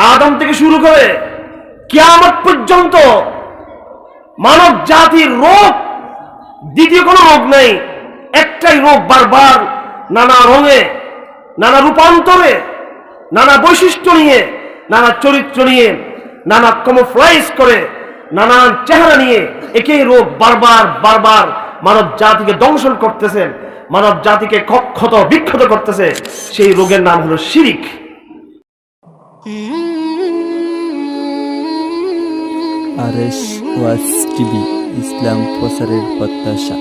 আদম থেকে শুরু করে কিয়ামত পর্যন্ত মানব জাতির রোগ দ্বিতীয় কোনো রোগ নেই। একটাই রোগ, বারবার নানা রঙে, নানা রূপান্তরে, নানা বৈশিষ্ট্য নিয়ে, নানা চরিত্র নিয়ে, নানা ক্যামোফ্লেজ করে, নানা চেহারা নিয়ে একই রোগ বারবার বারবার মানব জাতিকে দংশন করতেছে, মানব জাতিকে ক্ষত বিক্ষত করতেছে। সেই রোগের নাম হলো শিরিক। আরএস ওয়াজ টিভি, ইসলাম প্রচারের প্রত্যাশা।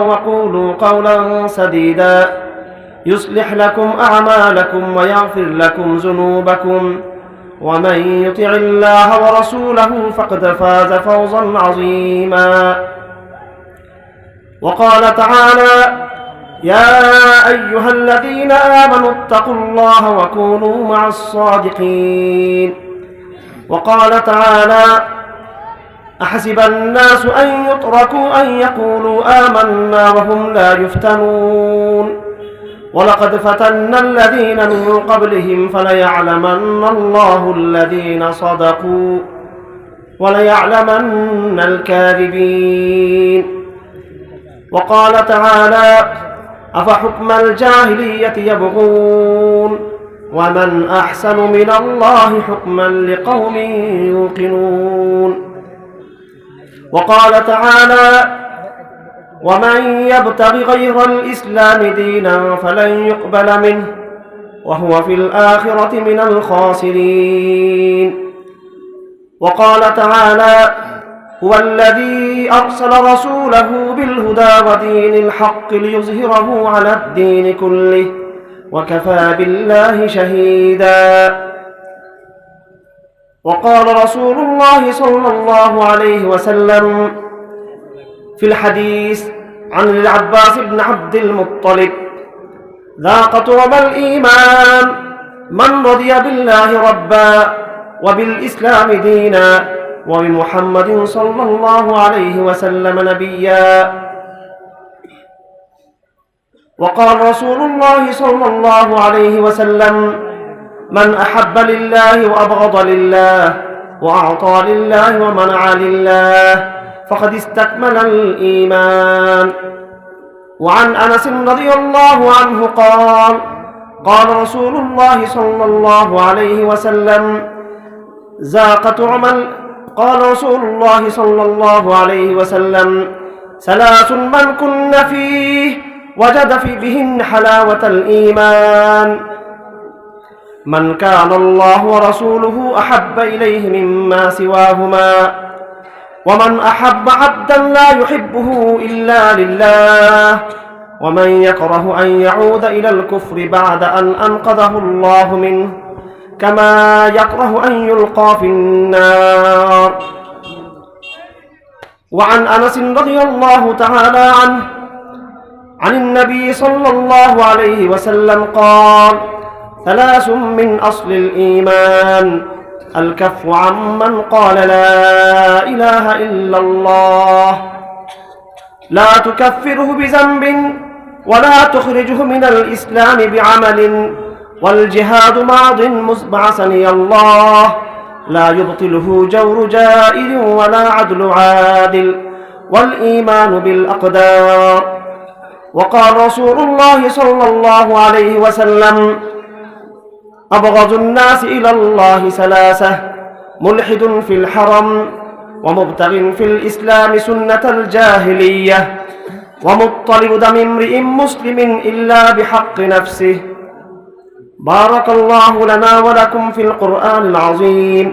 وقولوا قولا سديدا يصلح لكم أعمالكم ويغفر لكم ذنوبكم ومن يطع الله ورسوله فقد فاز فوزا عظيما. وقال تعالى: يا أيها الذين آمنوا اتقوا الله وكونوا مع الصادقين. وقال تعالى: أحسب الناس أن يتركوا أن يقولوا آمنا وهم لا يفتنون ولقد فتنا الذين من قبلهم فليعلمن الله الذين صدقوا وليعلمن الكاذبين. وقال تعالى: أفحكم الجاهلية يبغون ومن أحسن من الله حكما لقوم يوقنون. وقال تعالى: ومن يبتغ غير الإسلام دينا فلن يقبل منه وهو في الآخرة من الخاسرين. وقال تعالى: هو الذي أرسل رسوله بالهدى ودين الحق ليظهره على الدين كله وكفى بالله شهيدا. وقال رسول الله صلى الله عليه وسلم في الحديث عن العباس بن عبد المطلب: ذاق طعم الإيمان من رضي بالله ربا وبالإسلام دينا وبمحمد صلى الله عليه وسلم نبيا. وقال رسول الله صلى الله عليه وسلم: من أحب لله وأبغض لله وأعطى لله ومنع لله فقد استكمل الإيمان. وعن أنس رضي الله عنه قال: قال رسول الله صلى الله عليه وسلم: قال رسول الله صلى الله عليه وسلم: ثلاث من كن فيه وجد بهن حلاوة الإيمان: من كان الله ورسوله أحب إليه مما سواهما ومن أحب عبدا لا يحبه إلا لله ومن يكره أن يعود إلى الكفر بعد أن أنقذه الله منه كما يكره أن يلقى في النار. وعن أنس رضي الله تعالى عنه عن النبي صلى الله عليه وسلم قال: ثلاث من أصل الإيمان: الكف عمن قال لا إله إلا الله لا تكفره بذنب ولا تخرجه من الإسلام بعمل والجهاد ماض بعثني الله لا يبطله جور جائر ولا عدل عادل والإيمان بالأقدار. وقال رسول الله صلى الله عليه وسلم: أبغض الناس إلى الله ثلاثة: ملحد في الحرم ومبتغ في الإسلام سنة الجاهلية ومطلب دم امرئ مسلم إلا بحق نفسه. بارك الله لنا ولكم في القرآن العظيم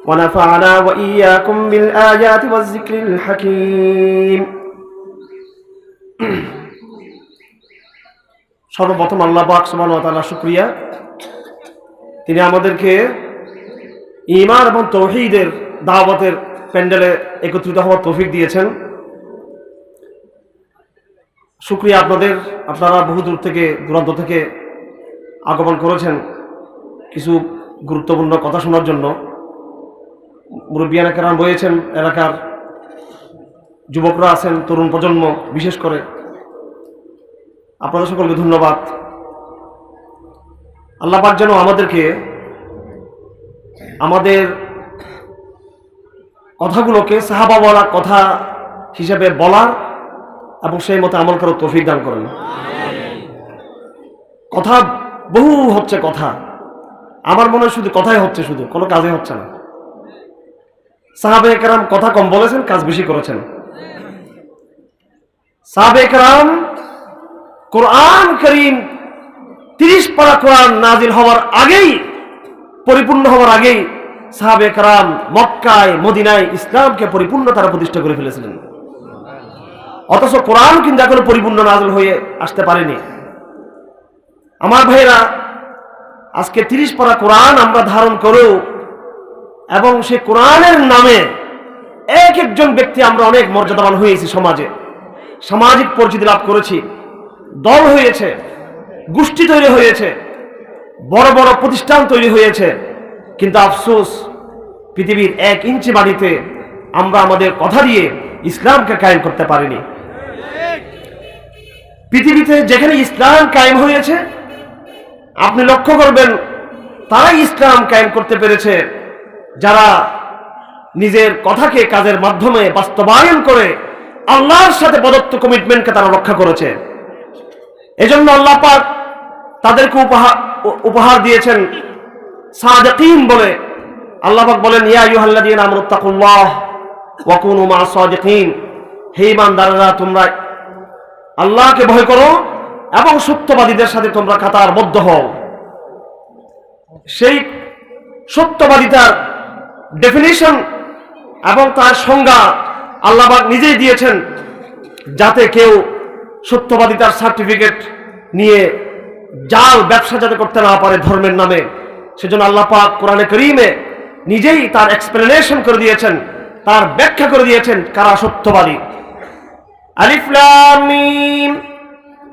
ونفعنا وإياكم بالآيات والذكر الحكيم. সর্বপ্রথম আল্লাহ পাক সুবহানাহু ওয়া তাআলা শুকরিয়া, তিনি আমাদেরকে ঈমান এবং তাওহীদের দাওয়াতের প্যান্ডেলে একত্রিত হওয়ার তৌফিক দিয়েছেন। শুকরিয়া আপনারা বহু দূর থেকে দূরান্ত থেকে আগমন করেছেন কিছু গুরুত্বপূর্ণ কথা শোনার জন্য। মুরব্বিয়ানে কেরাম রয়েছেন, এলাকার যুবকরা আছেন, তরুণ প্রজন্ম বিশেষ করে। আপনাদের সকলকে ধন্যবাদ। আল্লাহ পাক যেন আমাদেরকে আমাদের কথাগুলোকে সাহাবা বলা কথা হিসেবে বলার এবং সেই মতো আমল করার তৌফিক দান করেন। কথা বহু হচ্ছে, কথা আমার মনে হয় শুধু কথাই হচ্ছে, শুধু কোনো কাজে হচ্ছে না। সাহাবায়ে কেরাম কথা কম বলেছেন, কাজ বেশি করেছেন। সাহাবায়ে কেরাম কোরআন কারীম 30 পারা কোরআন নাজিল হওয়ার আগেই, পরিপূর্ণ হওয়ার আগেই সাহাবায়ে কেরাম মক্কায় মদিনায় ইসলামকে পরিপূর্ণ তারা প্রতিষ্ঠা করে ফেলেছিলেন। অথচ কোরআন কিন্তু এখনো পরিপূর্ণ নাজিল হয়ে আসতে পারেনি। আমার ভাইরা, আজকে 30 পারা কোরআন আমরা ধারণ করেও এবং সেই কোরআনের নামে এক একজন ব্যক্তি আমরা অনেক মর্যাদাবান হয়েছি, সমাজে সামাজিক পরিচিতি লাভ করেছি, দল হয়েছে, গোষ্ঠী তৈরি হয়েছে, বড় বড় প্রতিষ্ঠান তৈরি হয়েছে। কিন্তু আফসোস, পৃথিবীর 1 ইঞ্চি মাটিতে আমরা আমাদের কথা দিয়ে ইসলামকে কায়েম করতে পারিনি। পৃথিবীতে যেখানে ইসলাম কায়েম হয়েছে, আপনি লক্ষ্য করবেন তারাই ইসলাম কায়েম করতে পেরেছে যারা নিজের কথাকে কাজের মাধ্যমে বাস্তবায়ন করে আল্লাহর সাথে প্রদত্ত কমিটমেন্টকে তারা রক্ষা করেছে। এজন্য আল্লাহ পাক তাদেরকে উপহার দিয়েছেন সাদিকিন বলে। আল্লাহ পাক বলেন, ইয়া আইয়ুহাল্লাযীনা আমানুত্তাকুল্লাহ ওয়া কুনু মা'আস সাদিকিন, হে ঈমানদাররা তোমরা আল্লাহকে ভয় করো এবং সত্যবাদীদের সাথে তোমরা কাতারবদ্ধ হও। সেই সত্যবাদিতার ডেফিনিশন এবং তার সংজ্ঞা আল্লাহ পাক নিজেই দিয়েছেন, যাতে কেউ সত্যবাদিতার সার্টিফিকেট নিয়ে জাল ব্যবসা যাতে করতে না পারে ধর্মের নামে। সেজন্য আল্লাহ পাক কোরআনে কারীমে নিজেই তার এক্সপ্লেনেশন করে দিয়েছেন, তার ব্যাখ্যা করে দিয়েছেন কারা সত্যবাদী। আলিফ লাম মিম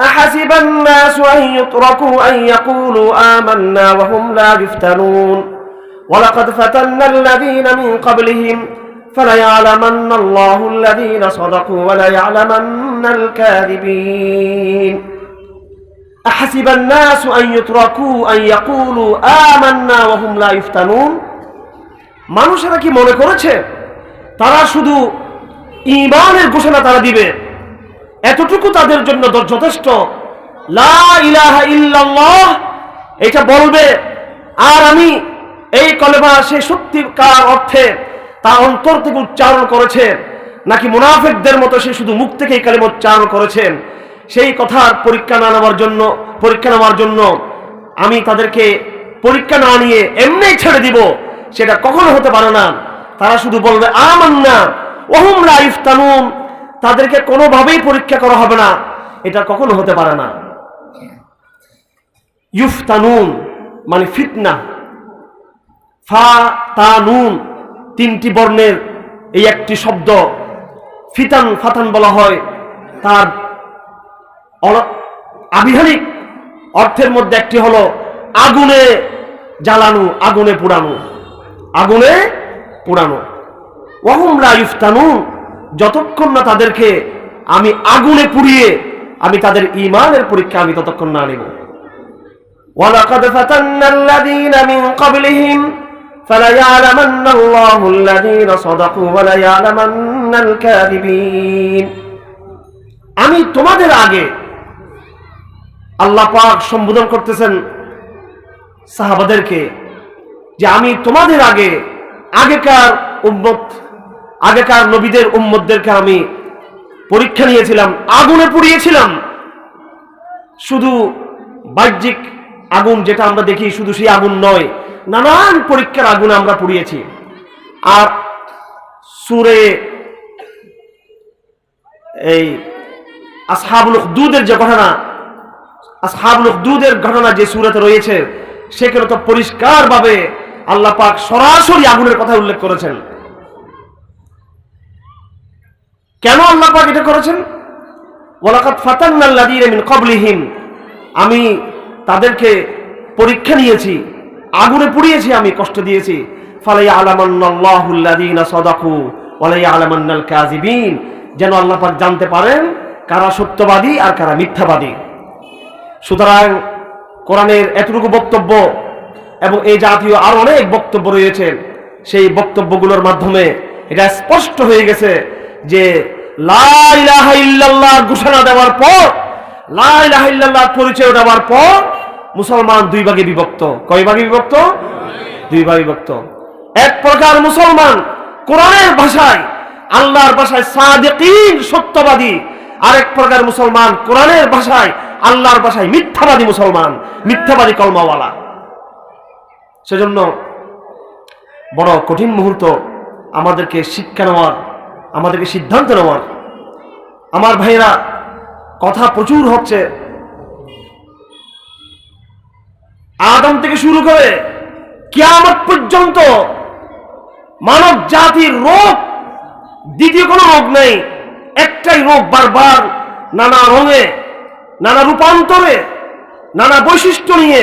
আহাসিবান নাসু আন ইউতরাকু আন ইয়াকুলু আমান্না ওয়া হুম লা ইফতানুন ওয়া লাকাদ ফাতান্নাল্লাযীনা মিন ক্বাবলিহিম فليعلمن الله الذين صدقوا وليعلمن الكاذبين أحسب الناس أن يتركوا أن يقولوا آمنا وهم لا يفتنون। মানুষেরা কি মনে করেছে তারা শুধু ঈমানের ঘোষণা তারা দিবে, এতটুকু তাদের জন্য যথেষ্ট, লা ইলাহা ইল্লাল্লাহ এটা বলবে আর আমি এই কলেমা সেই সত্যিকার অর্থে তার অন্তর থেকে উচ্চারণ করেছে, নাকি মুনাফিকদের মতো সে শুধু মুখ থেকে এই কালিমা উচ্চারণ করেছে, সেই কথার পরীক্ষা নেওয়ার জন্য আমি তাদেরকে পরীক্ষা না নিয়ে এমনি ছেড়ে দিব, সেটা কখনো হতে পারে না। তারা শুধু বলবে আমান্না ওয়া হুম লা ইফতানুন, তাদেরকে কোনোভাবেই পরীক্ষা করা হবে না, এটা কখনো হতে পারে না। ইফতানুন মানে ফিতনা, ফা তা নুন 3টি বর্ণের এই একটি শব্দ ফিতান ফাতান বলা হয়। তার আবিধানিক অর্থের মধ্যে একটি হলো আগুনে জ্বালানো, আগুনে পোড়ানো, আগুনে পোড়ানো। ওয়া হুম লা ইফতানুন, যতক্ষণ না তাদেরকে আমি আগুনে পুড়িয়ে আমি তাদের ঈমানের পরীক্ষা আমি ততক্ষণ না নেব। ওয়া লাকাদ ফাতান্নাল্লাযীনা মিন ক্বাবলিহিম فَلَيَعْلَمَنَّ اللَّهُ الَّذِينَ صَدَقُوا وَلَيَعْلَمَنَّ الْكَاذِبِينَ। আমি তোমাদের আগে, আল্লাহ পাক সম্বোধন করতেছেন সাহাবাদেরকে যে আমি তোমাদের আগে, আগেকার নবীদের উম্মতদেরকে আমি পরীক্ষা নিয়েছিলাম, আগুনে পুড়িয়েছিলাম। শুধু বাহ্যিক আগুন যেটা আমরা দেখি শুধু সেই আগুন নয়, নানান পরীক্ষার আগুন আমরা পুড়িয়েছি। আর সূরা এই আসহাবুল উখদুদের যে ঘটনা, আসহাবুল উখদুদের ঘটনা যে সূরাতে রয়েছে, সেখানে তো পরিষ্কারভাবে আল্লাহ পাক সরাসরি আগুনের কথা উল্লেখ করেছেন। কেন আল্লাহ পাক এটা করেছেন? ওয়ালাকাদ ফাতান্নাল্লাযীনা মিন ক্বাবলিহিম, আমি তাদেরকে পরীক্ষা নিয়েছি, আগুনে পুড়িয়েছি, আমি কষ্ট দিয়েছি। ফালাইয়ালামান্নাল্লাহুল্লাযীনা সাদাকু ওয়ালাইয়ালামান্নাল কাযিবিন, যেন আল্লাহ পাক জানতে পারেন কারা সত্যবাদী আর কারা মিথ্যাবাদী। সুতরাং কোরআনের এতটুকু বক্তব্য এবং এই জাতীয় আরো অনেক বক্তব্য রয়েছে, সেই বক্তব্যগুলোর মাধ্যমে এটা স্পষ্ট হয়ে গেছে যে লা ইলাহা ইল্লাল্লাহ ঘোষণা দেওয়ার পর, লা ইলাহা ইল্লাল্লাহ পরিচয় দেওয়ার পর মুসলমান দুই ভাগে বিভক্ত। কয় ভাগে বিভক্ত? দুই ভাগে বিভক্ত। এক প্রকার মুসলমান কোরআনের ভাষায়, আল্লাহর ভাষায় সাদিকিন, সত্যবাদী। আরেক প্রকার মুসলমান কোরআনের ভাষায়, আল্লাহর ভাষায় মিথ্যাবাদী মুসলমান, মিথ্যাবাদী কলমাওয়ালা। সেজন্য বড় কঠিন মুহূর্ত আমাদেরকে শিক্ষা নেওয়ার, আমাদেরকে সিদ্ধান্ত নেওয়ার। আমার ভাইরা, কথা প্রচুর হচ্ছে, আদম থেকে শুরু করে কিয়ামত পর্যন্ত মানব জাতির রোগ, দ্বিতীয় কোনো রোগ নেই, একটাই রোগ বারবার নানা রঙে, নানা রূপান্তরে, নানা বৈশিষ্ট্য নিয়ে,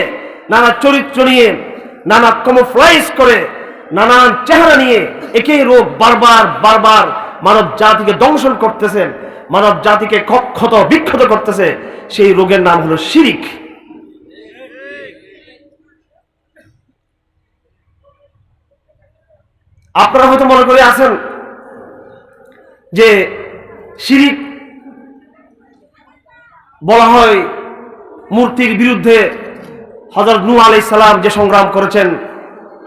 নানা চরিত্র নিয়ে, নানা ক্যামোফ্লেজ করে, নানান চেহারা নিয়ে একই রোগ বারবার বারবার মানব জাতিকে দংশন করতেছে, মানব জাতিকে ক্ষত বিক্ষত করতেছে। সেই রোগের নাম হলো শিরিক। আপনারা হয়তো মনে করে আছেন যে শিরিক বলা হয় মূর্তির বিরুদ্ধে। হযরত নূহ আলাইহিস সালাম যে সংগ্রাম করেছেন,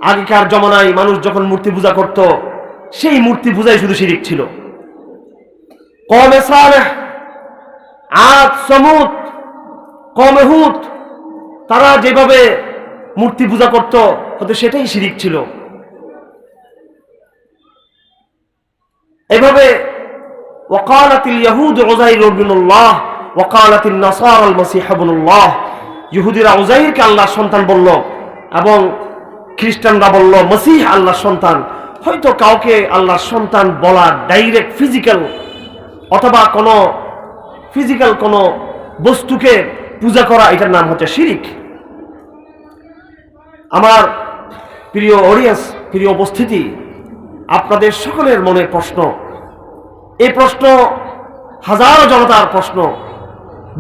আগেকার জমানায় মানুষ যখন মূর্তি পূজা করত, সেই মূর্তি পূজাই শুধু শিরিক ছিল। কওমে সালেহ, আদ, সমুদ, কওমে হুদ, তারা যেভাবে মূর্তি পূজা করত, হয়তো সেটাই শিরিক ছিল। এভাবে ওয়াকালাতিল ইয়াহুদ উযাইর ইবনুল্লাহ ওয়াকালাতিন নাসারাল মাসীহ ইবনুল্লাহ, ইহুদিরা উযাইরকে আল্লাহর সন্তান বলল এবং খ্রিস্টানরা বলল মসীহ আল্লাহর সন্তান। হয়তো কাউকে আল্লাহর সন্তান বলা ডাইরেক্ট ফিজিক্যাল অথবা কোনো ফিজিক্যাল কোনো বস্তুকে পূজা করা, এটার নাম হচ্ছে শিরিক। আমার প্রিয় অডিয়েন্স, প্রিয় উপস্থিতি, আপনাদের সকলের মনে প্রশ্ন, এই প্রশ্ন হাজারো জনতার প্রশ্ন,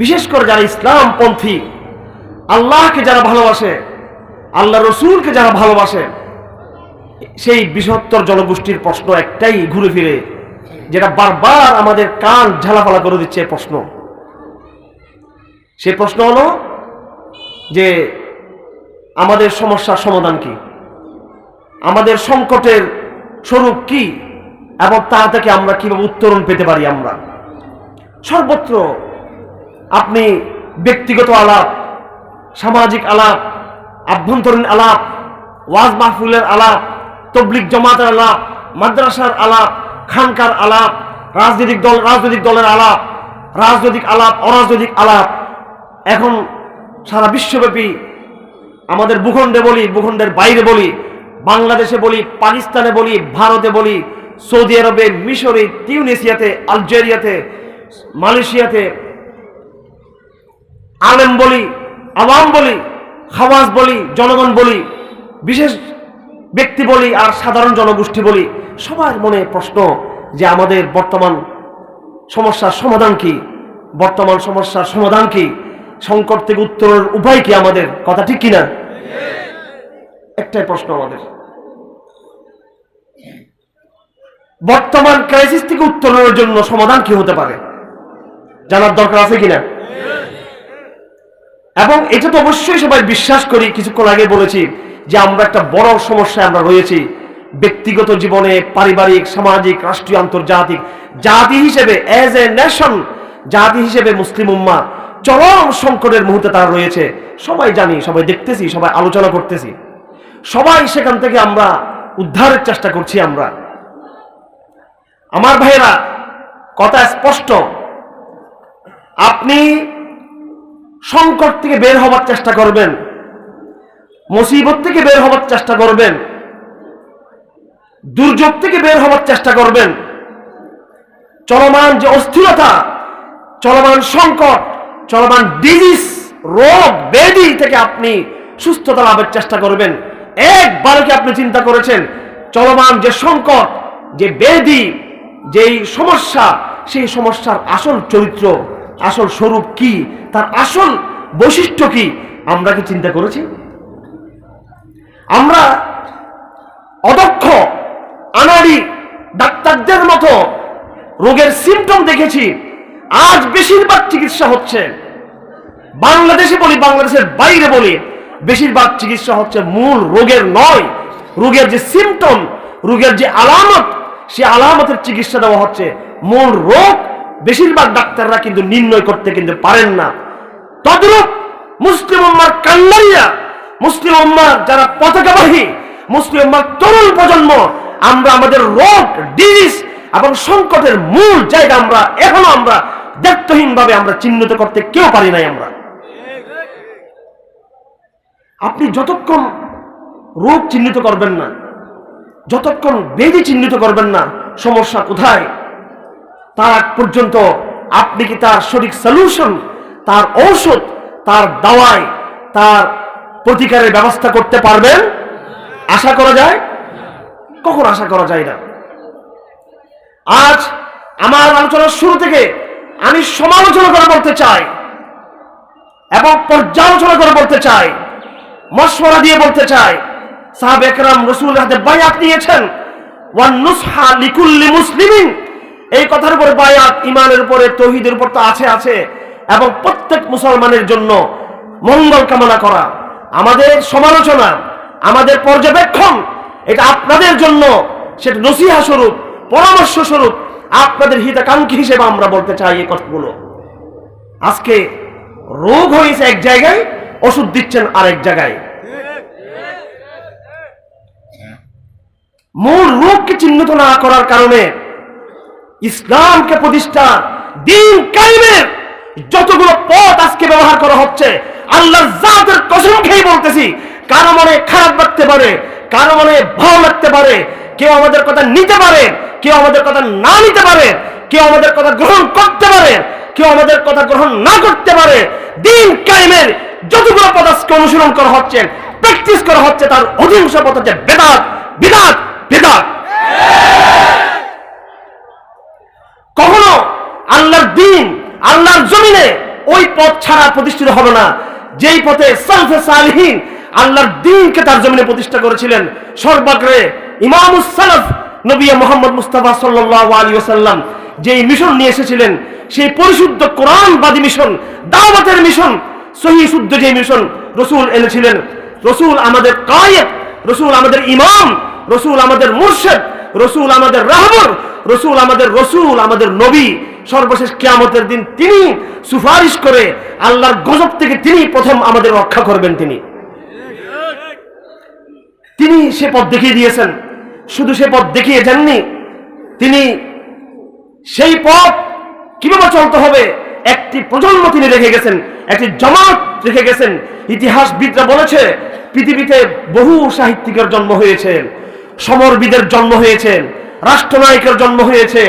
বিশেষ করে যারা ইসলামপন্থী, আল্লাহকে যারা ভালোবাসে, আল্লাহ রসুলকে যারা ভালোবাসে, সেই বৃহত্তর জনগোষ্ঠীর প্রশ্ন একটাই ঘুরে ফিরে, যেটা বারবার আমাদের কান ঝালাফালা করে দিচ্ছে প্রশ্ন। সেই প্রশ্ন হলো যে আমাদের সমস্যার সমাধান কি, আমাদের সংকটের স্বরূপ কি, এবং তা থেকে আমরা কিভাবে উত্তরণ পেতে পারি। আমরা সর্বত্র আপনি ব্যক্তিগত আলাপ, সামাজিক আলাপ, আভ্যন্তরীণ আলাপ, ওয়াজ মাহফিলের আলাপ, তবলিগ জামাতের আলাপ, মাদ্রাসার আলাপ, খানকার আলাপ, রাজনৈতিক দলের আলাপ, রাজনৈতিক আলাপ, অরাজনৈতিক আলাপ, এখন সারা বিশ্বব্যাপী আমাদের ভূখণ্ডে বলি, ভূখণ্ডের বাইরে বলি, বাংলাদেশে বলি, পাকিস্তানে বলি, ভারতে বলি, সৌদি আরবে, মিশরে, তিউনিসিয়াতে, আলজেরিয়াতে, মালয়েশিয়াতে, আলেম বলি, আওয়াম বলি, খাওয়াজ বলি, জনগণ বলি, বিশেষ ব্যক্তি বলি, আর সাধারণ জনগোষ্ঠী বলি, সবার মনে প্রশ্ন যে আমাদের বর্তমান সমস্যার সমাধান কি, বর্তমান সমস্যার সমাধান কি, সংকট থেকে উত্তরের উপায় কি আমাদের। কথা ঠিক কিনা? একটাই প্রশ্ন আমাদের, বর্তমান ক্রাইসিস থেকে উত্তরণের জন্য সমাধান কি হতে পারে, জানার দরকার আছে কিনা? এবং এটা তো অবশ্যই সবাই বিশ্বাস করি, কিছুক্ষণ আগে বলেছি যে আমরা একটা বড় সমস্যায় আমরা রয়েছি, ব্যক্তিগত জীবনে, পারিবারিক, সামাজিক, রাষ্ট্রীয়, আন্তর্জাতিক। জাতি হিসেবে, এজ এ নেশন, জাতি হিসেবে মুসলিম উম্মাহ চরম সংকটের মুহূর্তে তারা রয়েছে। সবাই জানি, সবাই দেখতেছি, সবাই আলোচনা করতেছি, সবাই সেখান থেকে আমরা উদ্ধারের চেষ্টা করছি। আমরা, আমার ভাইয়েরা, কথা স্পষ্ট, আপনি সংকট থেকে বের হবার চেষ্টা করবেন, মুসিবত থেকে বের হবার চেষ্টা করবেন, দুর্যোগ থেকে বের হবার চেষ্টা করবেন, চলমান যে অস্থিরতা, চলমান সংকট, চলমান ডিজিজ, রোগ ব্যাধি থেকে আপনি সুস্থতা লাভের চেষ্টা করবেন। একবারও কি আপনি চিন্তা করেছেন চলমান যে সংকট, যে ব্যাধি, যেই সমস্যা, সেই সমস্যার আসল চরিত্র, আসল স্বরূপ কি, তার আসল বৈশিষ্ট্য কি? আমরা কি চিন্তা করেছি? আমরা অদক্ষ আনাড়ি ডাক্তারদের মতো রোগের সিমটম দেখেছি। আজ বেশিরভাগ চিকিৎসা হচ্ছে, বাংলাদেশে বলি বাংলাদেশের বাইরে বলি, বেশিরভাগ চিকিৎসা হচ্ছে মূল রোগের নয়, রোগের যে সিমটম, রোগের যে আলামত, সে আলামতের চিকিৎসা দেওয়া হচ্ছে। মূল রোগ বেশিরভাগ ডাক্তাররা কিন্তু নির্ণয় করতে কিন্তু পারেন না। তদ্রূপ মুসলিম উম্মার কান্ডারিয়া, মুসলিম উম্মার যারা পতাকাবাহী, মুসলিম উম্মার তরুণ প্রজন্ম, আমরা আমাদের রোগ, ডিজিজ এবং সংকটের মূল জায়গা এখনো আমরা দায়িত্বহীন ভাবে আমরা চিহ্নিত করতে কেউ পারি নাই। আপনি যতক্ষণ রোগ চিহ্নিত করবেন না, যতক্ষণ ব্যাধি চিহ্নিত করবেন না সমস্যা কোথায়, তার আগ পর্যন্ত আপনি কি তার সঠিক সলিউশন, তার ঔষধ, তার দাওয়ায়, তার প্রতিকারের ব্যবস্থা করতে পারবেন? আশা করা যায়? কখন আশা করা যায় না। আজ আমার আলোচনার শুরু থেকে আমি সমালোচনা করে বলতে চাই এবং পর্যালোচনা করে বলতে চাই, মশওয়ারা দিয়ে বলতে চাই, সাহাবা একরাম রাসূলের হাতে বায়াত নিয়েছেন, ওয়ান নুসহা লিকুল্লি মুসলিমিন, এই কথার উপরে বায়াত, ঈমানের উপরে, তাওহীদের উপর তো আছে, এবং প্রত্যেক মুসলমানের জন্য মঙ্গল কামনা করা। আমাদের সমালোচনা, আমাদের পর্যবেক্ষণ, এটা আপনাদের জন্য, সেটা নসিহা স্বরূপ, পরামর্শ স্বরূপ, আপনাদের হিতাকাঙ্ক্ষী হিসেবে আমরা বলতে চাই এই কথাগুলো। আজকে রোগ হয়েছে এক জায়গায়, ওষুধ দিচ্ছেন আরেক জায়গায়। মূল রোগকে চিহ্নিত না করার কারণে ইসলামকে প্রতিষ্ঠা, দ্বীন কায়েমের যতগুলো পথ আজকে ব্যবহার করা হচ্ছে, আল্লাহর জাতের কসম খেয়ে বলতেছি, কারো মনে খারাপ লাগতে পারে, কারো মনে ভালো লাগতে পারে, কেউ আমাদের কথা নিতে পারে, কেউ আমাদের কথা না নিতে পারে, কেউ আমাদের কথা গ্রহণ করতে পারে, কেউ আমাদের কথা গ্রহণ না করতে পারে। দ্বীন কায়েমের যতগুলো পথ আজকে অনুসরণ করা হচ্ছে, প্র্যাকটিস করা হচ্ছে, তার অধিকাংশ পথ হচ্ছে বেদাত, বিদাত, বিদাত। কখনো আল্লাহর দ্বীন, আল্লাহর জমিনে ওই পথ ছাড়া প্রতিষ্ঠিত হবে না যেই পথে সালফে সালিহিন আল্লাহর দ্বীনকে তার জমিনে প্রতিষ্ঠা করেছিলেন। সর্বাগ্রে ইমামুস সালাফ নবী মুহাম্মদ মুস্তাফা সাল্লাল্লাহু আলাইহি ওয়াসাল্লাম যেই মিশন নিয়ে এসেছিলেন, সেই পরিশুদ্ধ কোরআনবাদী মিশন, দাওয়াতের মিশন, সহিহ শুদ্ধ যে মিশন রাসূল এনেছিলেন। রাসূল আমাদের কায়েদ, রাসূল আমাদের ইমাম, রাসূল আমাদের মুর্শিদ, রাসূল আমাদের রাহবর, রাসূল আমাদের নবী। সর্বশেষ কিয়ামতের দিন তিনি সুপারিশ করে আল্লাহর গজব থেকে তিনি প্রথম আমাদের রক্ষা করবেন। তিনি সে পথ দেখিয়ে দিয়েছেন। শুধু সে পথ দেখিয়ে যাননি, তিনি সেই পথ কিভাবে চলতে হবে একটি প্রজন্ম তিনি রেখে গেছেন, একটি জামাত রেখে গেছেন। ইতিহাসবিদরা বলেছে, পৃথিবীতে বহু সাহিত্যিকের জন্ম হয়েছে, সমরবিদের জন্ম হয়েছে, রাষ্ট্রনায়কের জন্ম হয়েছে,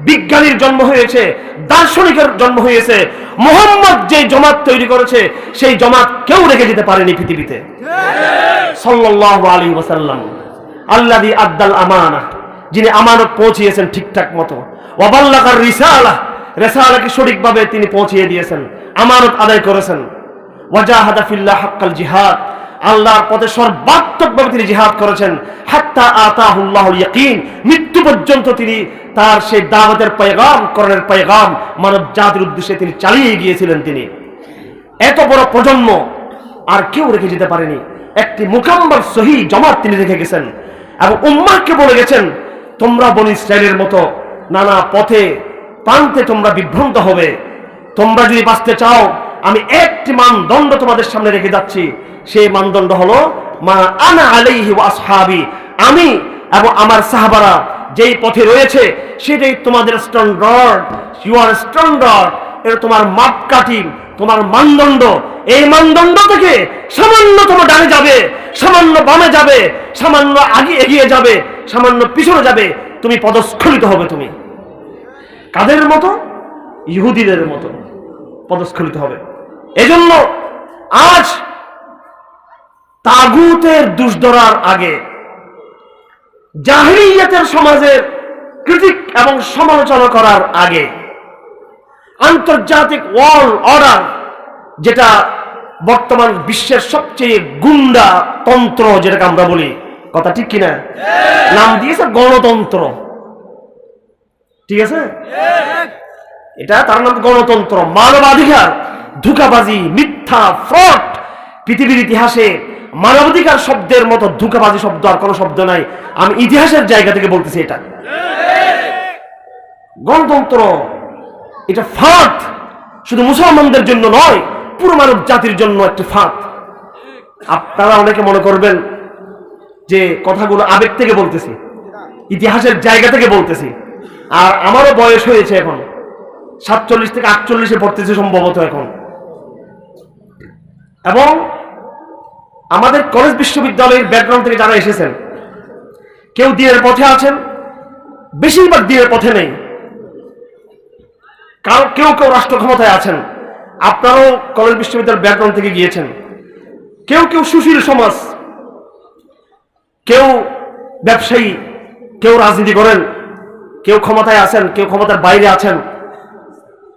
বিজ্ঞানীর জন্ম হয়েছে, দার্শনিকের জন্ম হয়েছে। মুহাম্মদ যে জমাত তৈরি করেছে, সেই জমাত কেউ রেখে দিতে পারেনি পৃথিবীতে। সাল্লাল্লাহু আলাইহি ওয়াসাল্লাম আল্লাযী আদ্দাল আমানা, যিনি আমানত পৌঁছিয়েছেন ঠিকঠাক মতো, ওয়া বাল্লাগার রিসালাহ, রিসালাকে সঠিকভাবে তিনি পৌঁছিয়ে দিয়েছেন, আমানত আদায় করেছেন। ওয়া জাহাদা ফিল্লাহ হাক্কাল জিহাদ, আল্লাহর পথে সর্বাত্মকভাবে তিনি জিহাদ করেছেন। হাত্তা আতাহুল্লাহুল ইয়াকিন, মৃত্যু পর্যন্ত তিনি তার সেই দাওয়াতের পয়গাম, কোরআনের পয়গাম মানব জাতির উদ্দেশ্যে তিনি চালিয়ে গিয়েছিলেন। তিনি এত বড় প্রজন্ম আর কেউ রেখে যেতে পারেনি। একটি মুকাম্মাল সহিহ জামাত তিনি রেখে গেছেন এবং উম্মাহকে বলে গেছেন, তোমরা বনী ইসরাইলের মতো নানা পথে প্রান্তে তোমরা বিভ্রান্ত হবে। তোমরা যদি বাঁচতে চাও, আমি একটি মানদণ্ড তোমাদের সামনে রেখে যাচ্ছি। সেই মানদণ্ড হলো মা আনা আলাইহি ওয়া আসহাবি, আমি এবং আমার সাহাবারা যেই পথে রয়েছে সেটাই তোমাদের স্ট্যান্ডার্ড, ইউর স্ট্যান্ডার্ড, এটা তোমার মাপকাঠি, তোমার মানদণ্ড। এই মানদণ্ড থেকে সামান্য তোমার ডানে যাবে, সামান্য বামে যাবে, সামান্য আগে এগিয়ে যাবে, সামান্য পিছনে যাবে, তুমি পদস্খলিত হবে। তুমি কাদের মতো? ইহুদিদের মতো পদস্খলিত হবে। এজন্য আজ তাগুতের দোষ ধরার আগে, জাহিলিয়াতের সমাজের ক্রিটিক এবং সমালোচনা করার আগে, আন্তর্জাতিক ওয়ার্ল্ড অর্ডার যেটা বর্তমান বিশ্বের সবচেয়ে গুন্ডা তন্ত্র যেটাকে আমরা বলি, কথা ঠিক কিনা? নাম দিয়েছে গণতন্ত্র, ঠিক আছে? এটা তার নাম গণতন্ত্র। মানবাধিকার, ধোঁকাবাজি, মিথ্যা, ফ্রড। পৃথিবীর ইতিহাসে মানবাধিকার শব্দের মতো ধোঁকাবাজি শব্দ আর কোনো শব্দ নাই। আমি ইতিহাসের জায়গা থেকে বলতেছি। এটা গণতন্ত্র, এটা ফাঁদ, শুধু মুসলমানদের জন্য নয়, পুরো মানব জাতির জন্য একটি ফাঁদ। আপনারা অনেকে মনে করবেন যে কথাগুলো আবেগ থেকে বলতেছি, ইতিহাসের জায়গা থেকে বলতেছি। আর আমারও বয়স হয়েছে এখন 47 থেকে 48-এ পড়তেছে সম্ভবত এখন। এবং আমাদের কলেজ বিশ্ববিদ্যালয়ের ব্যাকগ্রাউন্ড থেকে যারা এসেছেন, কেউ দিনের পথে আছেন, বেশিরভাগ দিনের পথে নেই, কারণ কেউ কেউ রাষ্ট্র ক্ষমতায় আছেন। আপনারাও কলেজ বিশ্ববিদ্যালয়ের ব্যাকগ্রাউন্ড থেকে গিয়েছেন। কেউ কেউ সুশীল সমাজ, কেউ ব্যবসায়ী, কেউ রাজনীতি করেন, কেউ ক্ষমতায় আছেন, কেউ ক্ষমতার বাইরে আছেন,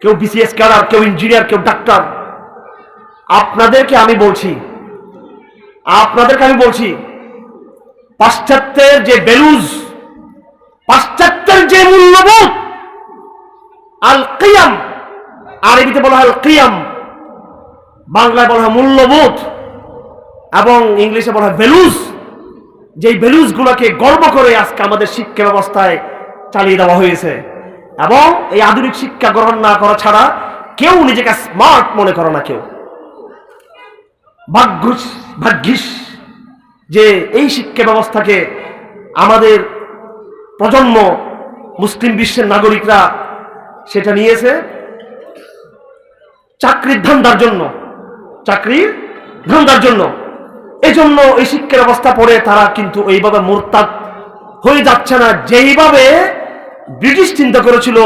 কেউ বিসিএস ক্যাডার, কেউ ইঞ্জিনিয়ার, কেউ ডাক্তার। আপনাদেরকে আমি বলছি, পাশ্চাত্যের যে ভ্যালুজ, পাশ্চাত্যের যে মূল্যবোধ, আল কিয়াম, আরবিতে বলা হয় কিয়াম, বাংলায় বলা হয় মূল্যবোধ, এবং ইংলিশে বলা হয় ভ্যালুজ। যেই ভ্যালুজ গুলোকে গর্ব করে আজকে আমাদের শিক্ষা ব্যবস্থায় চালিয়ে দেওয়া হয়েছে। এবং এই আধুনিক শিক্ষা গ্রহণ না করা ছাড়া কেউ নিজেকে স্মার্ট মনে করে না। কেউ ভাগ্যিস যে এই শিক্ষা ব্যবস্থাকে আমাদের প্রজন্ম, মুসলিম বিশ্বের নাগরিকরা সেটা নিয়েছে চাকরির ধান্দার জন্য। এজন্য এই শিক্ষা ব্যবস্থা পড়ে তারা কিন্তু এইভাবে মুরতাদ হয়ে যাচ্ছে না, যেইভাবে ব্রিটিশ চিন্তা করেছিল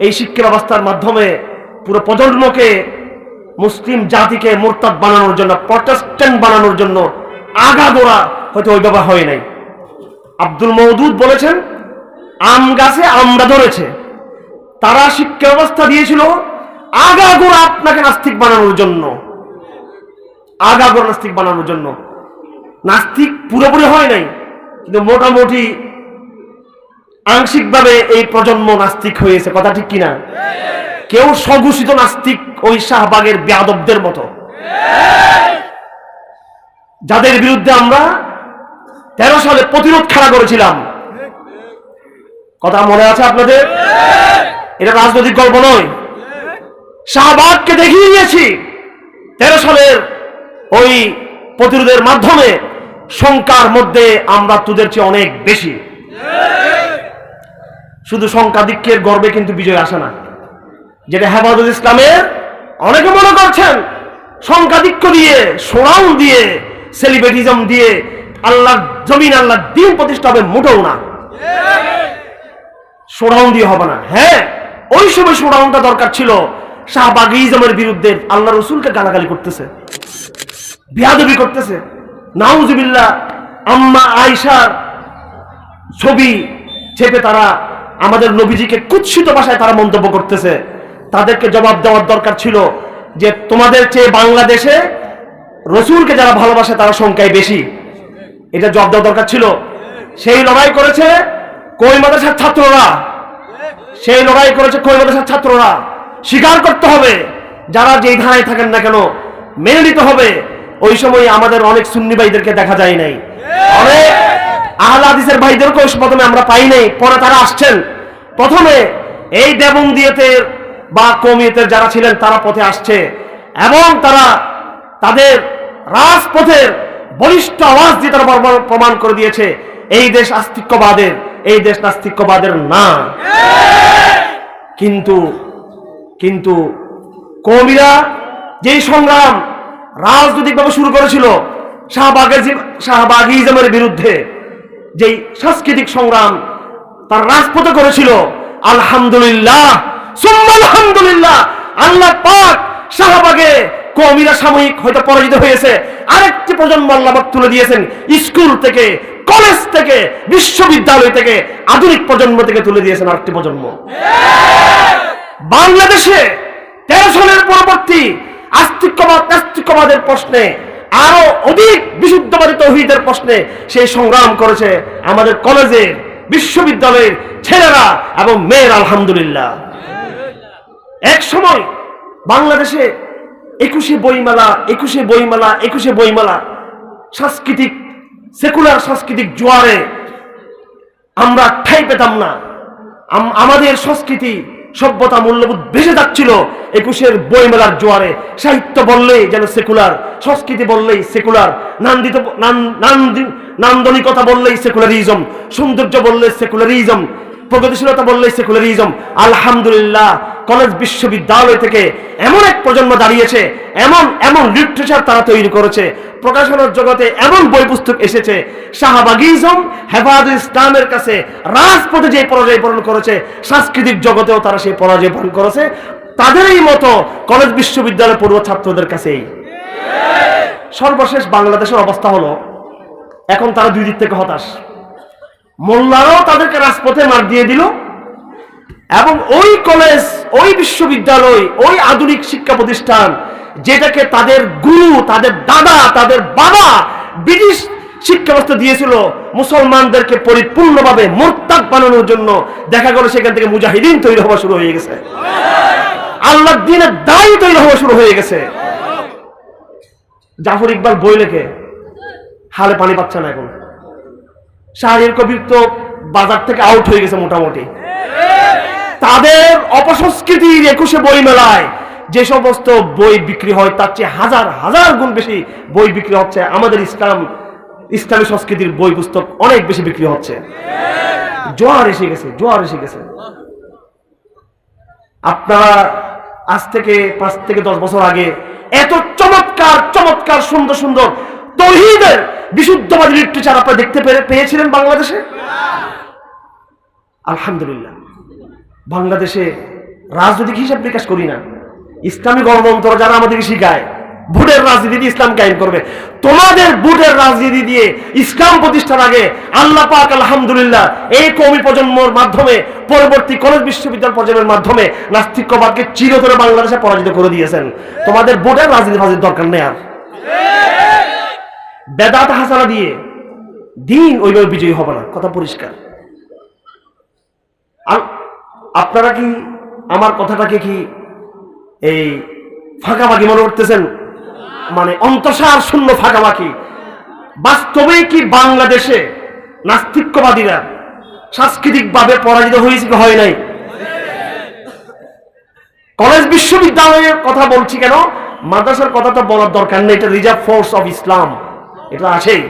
এই শিক্ষা ব্যবস্থার মাধ্যমে পুরো প্রজন্মকে, মুসলিম জাতিকে মুরতাদ বানানোর জন্য, প্রটেস্ট্যান্ট বানানোর জন্য আগাগোড়া হয়তো ওইভাবে হয় নাই। আব্দুল মওদুদ বলেছেন, আম গাছে আমড়া ধরেছে। তারা শিক্ষা ব্যবস্থা দিয়েছিল আগাগোড়া আপনাকে নাস্তিক বানানোর জন্য, নাস্তিক পুরোপুরি হয় নাই, কিন্তু মোটামুটি আংশিকভাবে এই প্রজন্ম নাস্তিক হয়েছে, কথা ঠিক কিনা? কেউ স্বঘোষিত নাস্তিক, ওই শাহবাগের বেয়াদবদের মতো, যাদের বিরুদ্ধে আমরা 13 সালে প্রতিরোধ খেলা করেছিলাম। কথা মনে আছে আপনাদের? এটা রাজনৈতিক গল্প নয়, শাহবাগকে দেখিয়ে দিয়েছি 13 সালের ওই প্রতিরোধের মাধ্যমে। সংখ্যার মধ্যে আমরা তোদের চেয়ে অনেক বেশি। শুধু সংখ্যাধিক্যের গর্বে কিন্তু বিজয় আসে না, যেটা হেফাজত ইসলামের অনেকে মনে করছেন সংখ্যাধিক্য দিয়ে, শোনাউন দিয়ে, সেলিব্রিটিজম দিয়ে আল্লাহর জমিন, আল্লাহর দ্বীন প্রতিষ্ঠা হবে, মোটেও না। শোনাউন দিয়ে হবে না। হ্যাঁ, ওই সময় শোনাউনটা দরকার ছিল। শাহবাগিজমের বিরুদ্ধে আল্লাহ রসুলকে গালাগালি করতেছে, বেয়াদবি করতেছে, নাউজুবিল্লাহ। আম্মা আয়েশার ছবি চেপে তারা আমাদের নবীজিকে কুৎসিত ভাষায় তারা মন্তব্য করতেছে। তাদেরকে জবাব দেওয়ার দরকার ছিল যে তোমাদের চেয়ে বাংলাদেশে রসুলকে যারা ভালোবাসে তারা সংখ্যায় বেশি, এটা জবাব দেওয়া দরকার ছিল। সেই লড়াই করেছে কই মাদ্রাসার ছাত্ররা, স্বীকার করতে হবে, যারা যেই ধারায় থাকেন না কেন মেনে নিতে হবে। ওই সময় আমাদের অনেক সুন্নি ভাইদেরকে দেখা যায় নাই, অনেক আহলে হাদিসের ভাইদেরকে প্রথমে আমরা পাই নাই, পরে তারা আসছেন। প্রথমে এই দেবন্দিয়তের বা কওমিয়তের যারা ছিলেন তারা পথে আসছে, এবং তারা তাদের রাজপথের বলিষ্ঠ আওয়াজ দিয়ে তারা প্রমাণ করে দিয়েছে এই দেশ আস্তিক্যবাদের, এই দেশ নাস্তিক্যবাদের না। কিন্তু কওমিরা যেই সংগ্রাম রাজনৈতিকভাবে শুরু করেছিল শাহবাগিজমের বিরুদ্ধে, যেই সাংস্কৃতিক সংগ্রাম তার রাজপথে করেছিল, আলহামদুলিল্লাহ সুম্মা আলহামদুলিল্লাহ, আল্লাহ পাক শাহবাগে কওমিরা সাময়িক হয়তো পরাজিত হয়েছে, আরেকটি প্রজন্ম আল্লাহ পাক তুলে দিয়েছেন। স্কুল থেকে, কলেজ থেকে, বিশ্ববিদ্যালয় থেকে, আধুনিক প্রজন্ম থেকে তুলে দিয়েছেন আরেকটি প্রজন্ম। বাংলাদেশে 13 সালের পরবর্তী আস্তিক্যবাদ নাস্তিক্যবাদের প্রশ্নে, আরো অধিক বিশুদ্ধবাদী তৌহিদের প্রশ্নে সেই সংগ্রাম করেছে আমাদের কলেজের, বিশ্ববিদ্যালয়ের ছেলেরা এবং মেয়েরা। আলহামদুলিল্লাহ। এক সময় বাংলাদেশে 21শে বইমেলা সাংস্কৃতিক সেকুলার সাংস্কৃতিক জোয়ারে আমরা ঠাঁই পেতাম না। আমাদের সংস্কৃতি সভ্যতা মূল্যবোধ ভেসে যাচ্ছিল 21এর বইমেলার জোয়ারে। সাহিত্য বললেই যেন সেকুলার, সংস্কৃতি বললেই সেকুলার, নান্দনিকতা বললেই সেকুলারিজম, সৌন্দর্য বললে সেকুলারিজম, প্রগতিশীলতা বললে সেকুলারিজম। আলহামদুলিল্লাহ, কলেজ বিশ্ববিদ্যালয় থেকে এমন এক প্রজন্ম দাঁড়িয়েছে, এমন লিটারেচার তারা তৈরি করেছে, প্রকাশনার জগতে এমন বই পুস্তক এসেছে। শাহবাগিজম হেফাজত ইসলামের কাছে রাজপথে যে পরাজয় বরণ করেছে, সাংস্কৃতিক জগতেও তারা সেই পরাজয় বরণ করেছে তাদেরই মতো কলেজ বিশ্ববিদ্যালয় পড়ুয়া ছাত্রদের কাছেই। সর্বশেষ বাংলাদেশের অবস্থা হলো, এখন তারা দুই দিক থেকে হতাশ। মোল্লারাও তাদেরকে রাজপথে মার দিয়ে দিল, এবং ওই কলেজ, ওই বিশ্ববিদ্যালয়, ওই আধুনিক শিক্ষা প্রতিষ্ঠান যেটাকে তাদের গুরু, তাদের দাদা, তাদের বাবা ব্রিটিশ শিক্ষা ব্যবস্থা দিয়েছিল মুসলমানদেরকে পরিপূর্ণভাবে মুরতাদ বানানোর জন্য, দেখা গেল সেখান থেকে মুজাহিদিন তৈরি হওয়া শুরু হয়ে গেছে, আল্লাহর দ্বীনের দায়ী তৈরি হওয়া শুরু হয়ে গেছে। জাফর ইকবাল বই লেখে, হালে পানি পাচ্ছে না এখন। শাহরিয়ার কবির তো বাজার থেকে আউট হয়ে গেছে মোটামুটি। তাদের অপসংস্কৃতির 21শে বই মেলায় যে সমস্ত বই বিক্রি হয় তার চেয়ে হাজার হাজার গুণ বেশি বই বিক্রি হচ্ছে আমাদের ইসলামী সংস্কৃতির বই পুস্তক অনেক বেশি বিক্রি হচ্ছে। জোয়ার এসে গেছে। আপনারা আজ থেকে 5 থেকে 10 বছর আগে এত চমৎকার সুন্দর সুন্দর তৌহিদের বিশুদ্ধবাদী লিটারেচার আপনারা দেখতে পেয়েছিলেন বাংলাদেশে? আলহামদুলিল্লাহ। বাংলাদেশে রাজনৈতিক হিসাব বিকাশ করি না, ইসলামী গণতন্ত্র যারা আমাদেরকে শিখায়, ভোটের রাজনীতি দিয়ে ইসলাম কায়েম করবে। তোমাদের ভোটের রাজনীতি দিয়ে ইসলাম প্রতিষ্ঠার আগে আল্লাহ পাক আলহামদুলিল্লাহ এই কওমি প্রজন্মের মাধ্যমে, পরবর্তী কলেজ বিশ্ববিদ্যালয় প্রজন্মের মাধ্যমে নাস্তিক্যবাদকে চিরতরে বাংলাদেশে পরাজিত করে দিয়েছেন। তোমাদের ভোটের রাজনীতির দরকার নেই আর। বেদাত হাসানা দিয়ে দিন ওইভাবে বিজয়ী হবে না, কথা পরিষ্কার। আপনারা কি আমার কথাটাকে কি এই ফাঁকাফাঁকি মনে করতেছেন? মানে অন্তঃসার শূন্য ফাঁকাফাঁকি। বাস্তবে কি বাংলাদেশে নাস্তিক্যবাদীরা সাংস্কৃতিকভাবে পরাজিত হয়েছে কি হয় নাই? কলেজ বিশ্ববিদ্যালয়ের কথা বলছি কেন, মাদ্রাসার কথা তো বলার দরকার নেই, এটা রিজার্ভ ফোর্স অফ ইসলাম, এটা আছেই।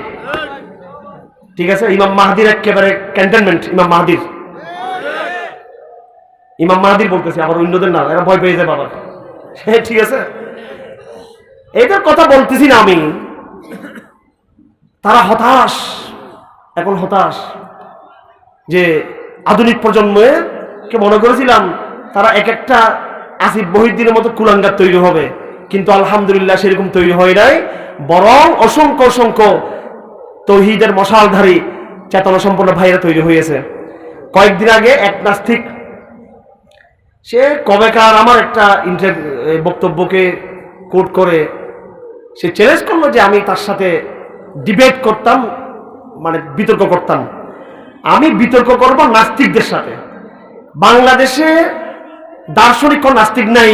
ঠিক আছে, ইমাম মাহদির একেবারে ক্যান্টনমেন্ট, ইমাম মাহদির বলতেছি, আবার অন্যদের না, এরা ভয় পেয়ে যায় বাবা। ঠিক আছে, এটার কথা বলতেছি না আমি। তারা হতাশ, এখন হতাশ যে আধুনিক প্রজন্মে কে মনে করেছিলাম তারা এক একটা আসিফ মহিউদ্দিনের মতো কুলাঙ্গার তৈরি হবে, কিন্তু আলহামদুলিল্লাহ সেরকম তৈরি হয় নাই। বরং অসংখ্য তৌহিদের মশালধারী চেতনা সম্পন্ন ভাইরা তৈরি হয়েছে। কয়েকদিন আগে এক নাস্তিক, সে কবেকার আমার একটা বক্তব্যকে কোট করে সে চ্যালেঞ্জ করলো যে আমি তার সাথে ডিবেট করতাম, মানে বিতর্ক করতাম। আমি বিতর্ক করব নাস্তিকদের সাথে। বাংলাদেশে দার্শনিক নাস্তিক নাই,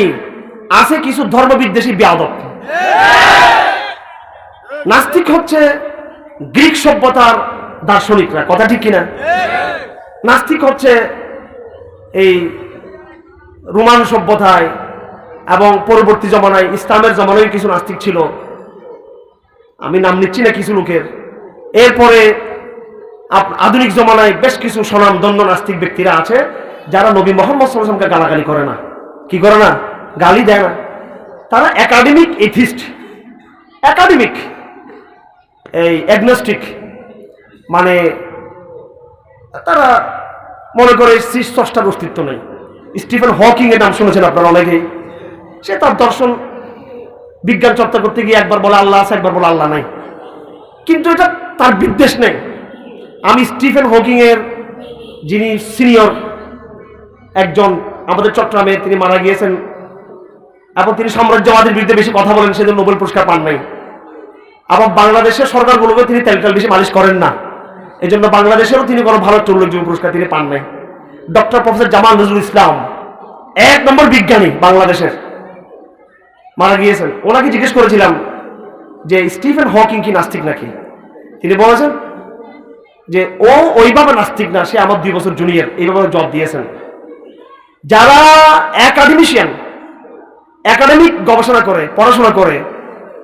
আছে কিছু ধর্মবিদ্বেষী বেয়াদব। নাস্তিক হচ্ছে গ্রিক সভ্যতার দার্শনিকরা, কথা ঠিক কিনা? নাস্তিক হচ্ছে এই রোমান সভ্যতায় এবং পরবর্তী জমানায় ইসলামের জমানায় কিছু নাস্তিক ছিল, আমি নাম নিচ্ছি না কিছু লোকের। এরপরে আধুনিক জমানায় বেশ কিছু স্বনামধন্য নাস্তিক ব্যক্তিরা আছে যারা নবী মুহাম্মদ সাল্লাল্লাহু আলাইহি ওয়াসাল্লামকে গালাগালি করে না, কি করে না, গালি দেয় না। তারা একাডেমিক এথিস্ট, একাডেমিক এই অ্যাগনস্টিক, মানে তারা মনে করে স্রষ্টার অস্তিত্ব নেই। স্টিফেন হকিং এর নাম শুনেছেন আপনারা অনেকেই। সে তার দর্শন বিজ্ঞান চর্চা করতে গিয়ে একবার বলে আল্লাহ আছে, একবার বলে আল্লাহ নাই, কিন্তু এটা তার বিদ্বেষ নেই। আমি স্টিফেন হকিং এর যিনি সিনিয়র একজন আমাদের চট্টগ্রামে, তিনি মারা গিয়েছেন এবং তিনি সাম্রাজ্যবাদের বিরুদ্ধে বেশি কথা বলেন, সেজন্য নোবেল পুরস্কার পান নাই। আবার বাংলাদেশের সরকারগুলোকে তিনি তেল বেশি মালিশ করেন না, এই জন্য বাংলাদেশেরও তিনি কোনো ভালো উল্লেখযোগ্য পুরস্কার তিনি পান নাই। ডক্টর প্রফেসর জামাল নজরুল ইসলাম 1 নম্বর বিজ্ঞানী বাংলাদেশের, মারা গিয়েছেন। ওনাকে জিজ্ঞেস করেছিলাম যে স্টিফেন হকিং কি নাস্তিক নাকি? তিনি বলেছেন যে ও ওইভাবে নাস্তিক না, সে আমার 2 বছর জুনিয়র, এইভাবে জব দিয়েছেন। যারা একাডেমিশিয়ান, একাডেমিক গবেষণা করে, পড়াশোনা করে,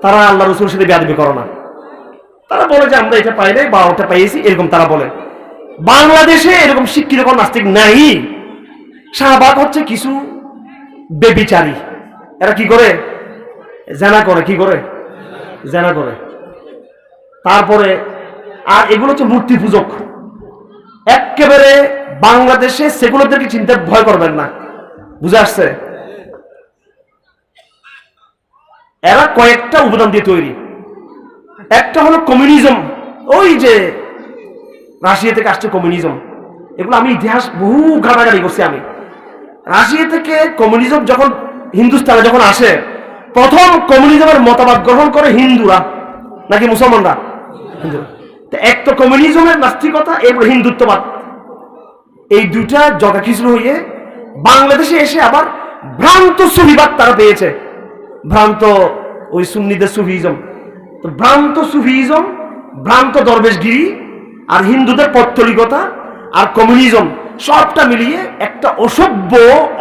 তারা আল্লাহ রসুলের সাথে বেয়াদবি করে না। তারা বলে যে আমরা এটা পাই নাই বা ওটা পাইছি, এরকম তারা বলে। বাংলাদেশে এরকম শিক্ষিত কোন নাস্তিক নাই। শাহবাগ হচ্ছে কিছু বেবিচারী, এরা কি করে? জেনা করে। কি করে? জেনা করে। তারপরে আর এগুলো হচ্ছে মূর্তি পূজক। একেবারে বাংলাদেশে সেগুলোদেরকে চিন্তা ভয় করবেন না, বুঝে আসছে? এরা কয়েকটা উপাদান দিয়ে তৈরি। একটা হলো কমিউনিজম, ওই যে রাশিয়া থেকে আসছে কমিউনিজম। এগুলো আমি ইতিহাস বহু ঘাটাঘাটি করছি। আমি রাশিয়া থেকে কমিউনিজম যখন হিন্দুস্তানে যখন আসে, প্রথম কমিউনিজমের মতবাদ গ্রহণ করে হিন্দুরা নাকি মুসলমানরা? হিন্দুরা। এক তো কমিউনিজমের নাস্তিকতা, এরপর হিন্দুত্ববাদ, এই দুটা জগাখিচুড়ি হয়ে বাংলাদেশে এসে আবার ভ্রান্ত সুফিবাদ তারা পেয়েছে। ভ্রান্ত ওই সুন্নিদের সুফিজম, তো ভ্রান্ত সুফিজম, ভ্রান্ত দরবেশগিরি, আর হিন্দুদের পৌত্তলিকতা আর কমিউনিজম সবটা মিলিয়ে একটা অসভ্য,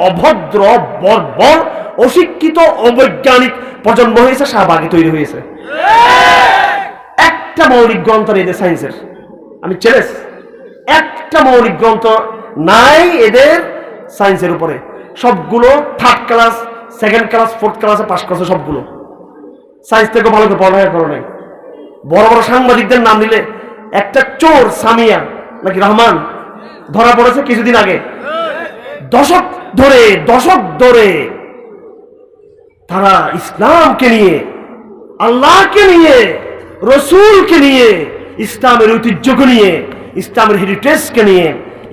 অভদ্র, বর্বর, অশিক্ষিত, অবৈজ্ঞানিক প্রজন্ম হয়েছে, শাহবাগে তৈরি হয়েছে। একটা মৌলিক গ্রন্থ নেই এদের সায়েন্সের, আমি চ্যালেঞ্জ, একটা মৌলিক গ্রন্থ নাই এদের সায়েন্সের উপরে। সবগুলো 3rd class, 2nd class, 4th ক্লাসে পাস করছে সবগুলো। সায়েন্স থেকে ভালো করে পড়ালেখা করে নাই। বড় বড় সাংবাদিকদের নাম নিলে, একটা চোর সামিয়া নাকি রহমান ধরা পড়েছে কিছুদিন আগে। দশক ধরে তারা ইসলামকে নিয়ে, আল্লাহকে নিয়ে, রসুলকে নিয়ে, ইসলামের ঐতিহ্যকে নিয়ে, ইসলামের হেরিটেজকে নিয়ে,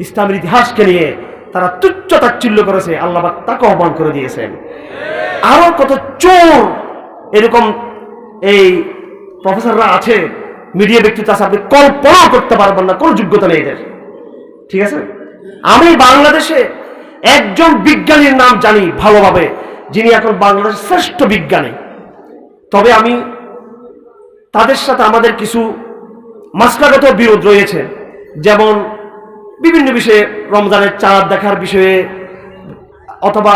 ইসলামের ইতিহাসকে নিয়ে তারা তুচ্ছ তাচ্ছিল্য করেছে। আল্লাহ তাকে আহ্বান করে দিয়েছেন। আরো কত চোর এরকম এই প্রফেসররা আছে, মিডিয়া ব্যক্তিত্ব আছে, আপনি কল্পনা করতে পারবেন না, কোনো যোগ্যতা নেই এদের। ঠিক আছে? আমি বাংলাদেশে একজন বিজ্ঞানীর নাম জানি ভালোভাবে, যিনি এখন বাংলাদেশের শ্রেষ্ঠ বিজ্ঞানী। তবে আমি তাদের সাথে আমাদের কিছু মাসলাগত বিরোধ রয়েছে, যেমন বিভিন্ন বিষয়ে, রমজানের চাঁদ দেখার বিষয়ে, অথবা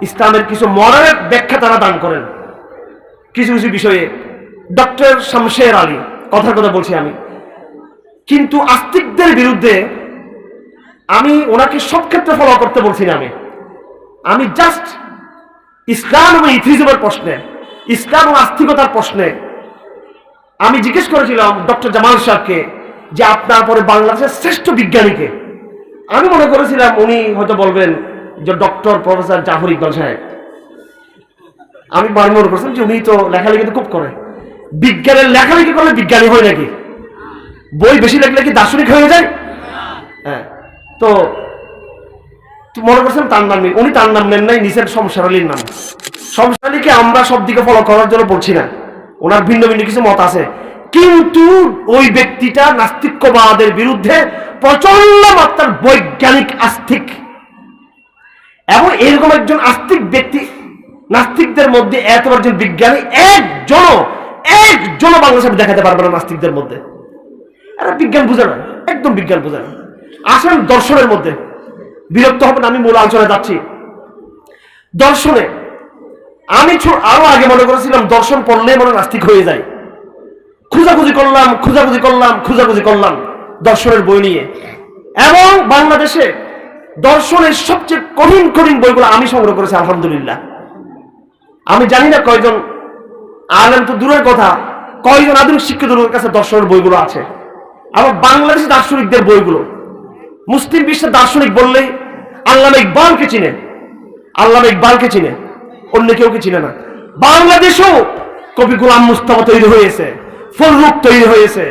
ইসলামের কিছু মডারেট ব্যাখ্যা তারা দান করেন কিছু কিছু বিষয়ে। ডক্টর শামশের আলী কথার কথা বলছি আমি, কিন্তু আস্তিকদের বিরুদ্ধে আমি ওনাকে সব ক্ষেত্রে ফলো করতে বলছি না। আমি জাস্ট ইসলাম এবং ইথিজমের প্রশ্নে, ইসলাম ও আস্তিকতার প্রশ্নে আমি জিজ্ঞেস করেছিলাম ডক্টর জামাল সাহেবকে যে আপনার পরে বাংলাদেশের শ্রেষ্ঠ বিজ্ঞানীকে। আমি মনে করেছিলাম উনি হয়তো বলবেন যে ডক্টর প্রফেসর জাফর ইকবাল সাহেব। আমি মনে করছিলাম যে উনি তো লেখালেখি তো খুব করে, বিজ্ঞানের লেখালেখি করলে বিজ্ঞানী হয় নাকি? বই বেশি লেখলে কি দার্শনিক হয়ে যায়? হ্যাঁ, তো মনে করছিলাম তার নাম নেই। উনি তার নাম নেন নাই, নিচের শমশের আলীর নাম। শমশের আলীকে আমরা সব দিকে ফলো করার জন্য বলছি না, ওনার ভিন্ন ভিন্ন কিছু মত আছে, কিন্তু ওই ব্যক্তিটা নাস্তিক্যবাদের বিরুদ্ধে প্রচন্ড মাত্রার বৈজ্ঞানিক আস্তিক। এবং এরকম একজন আস্তিক ব্যক্তি নাস্তিকদের মধ্যে, এত একজন বিজ্ঞানী একজন বাংলাদেশে দেখাতে পারবে না নাস্তিকদের মধ্যে। এরা বিজ্ঞান বুঝে না, একদম বিজ্ঞান বুঝে না। আসেন দর্শনের মধ্যে, বিরক্ত হবেন, আমি মূল আলোচনায় যাচ্ছি। দর্শনে আমি আরো আগে মনে করেছিলাম দর্শন পড়লে মনে নাস্তিক হয়ে যায়। খুঁজাখুঁজি করলাম দর্শনের বই নিয়ে, এবং বাংলাদেশে দর্শনের সবচেয়ে কঠিন বইগুলো আমি সংগ্রহ করেছি আলহামদুলিল্লাহ। আমি জানি না কয়জন আলেম তো দূরের কথা, কয়জন আধুনিক শিক্ষিতদের কাছে দর্শনের বইগুলো আছে। আবার বাংলাদেশি দার্শনিকদের বইগুলো, মুসলিম বিশ্বের দার্শনিক বললেই আল্লামা ইকবালকে চিনে, অন্য কেউকে চিনে না। বাংলাদেশেও কবি গোলাম মুস্তাফা তৈরি হয়েছে, ফররুখ তৈরি হয়েছে,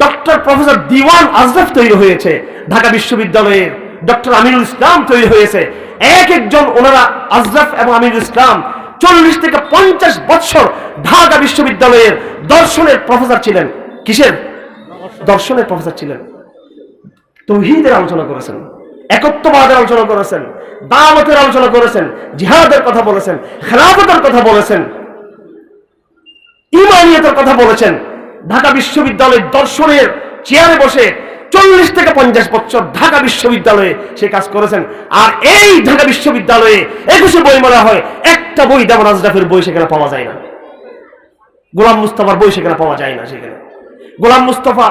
ডক্টর প্রফেসর দিওয়ান আজরফ তৈরি হয়েছে, ঢাকা বিশ্ববিদ্যালয়ের ডক্টর আমিনুল ইসলাম তৈরি হয়েছে। এক একজন, ওনারা আজরফ এবং আমিনুল ইসলাম 40 থেকে 50 বছর ঢাকা বিশ্ববিদ্যালয়ের দর্শনের প্রফেসর ছিলেন। কিসের? দর্শনের প্রফেসর ছিলেন। তাওহীদের আলোচনা করেছেন, একত্ববাদের আলোচনা করেছেন, দাওয়াতের আলোচনা করেছেন, জিহাদের কথা বলেছেন, খেলাফতের কথা বলেছেন, ইমানিয়তের কথা বলেছেন। ঢাকা বিশ্ববিদ্যালয়ের দর্শনের চেয়ারে বসে 40 থেকে 50 বছর ঢাকা বিশ্ববিদ্যালয়ে সে কাজ করেছেন। আর এই ঢাকা বিশ্ববিদ্যালয়ে 21 বই বলা হয়, একটা বই দেওয়ান আজরাফের বই সেখানে পাওয়া যায় না, গোলাম মুস্তাফার বই সেখানে পাওয়া যায় না। সেখানে গোলাম মুস্তাফা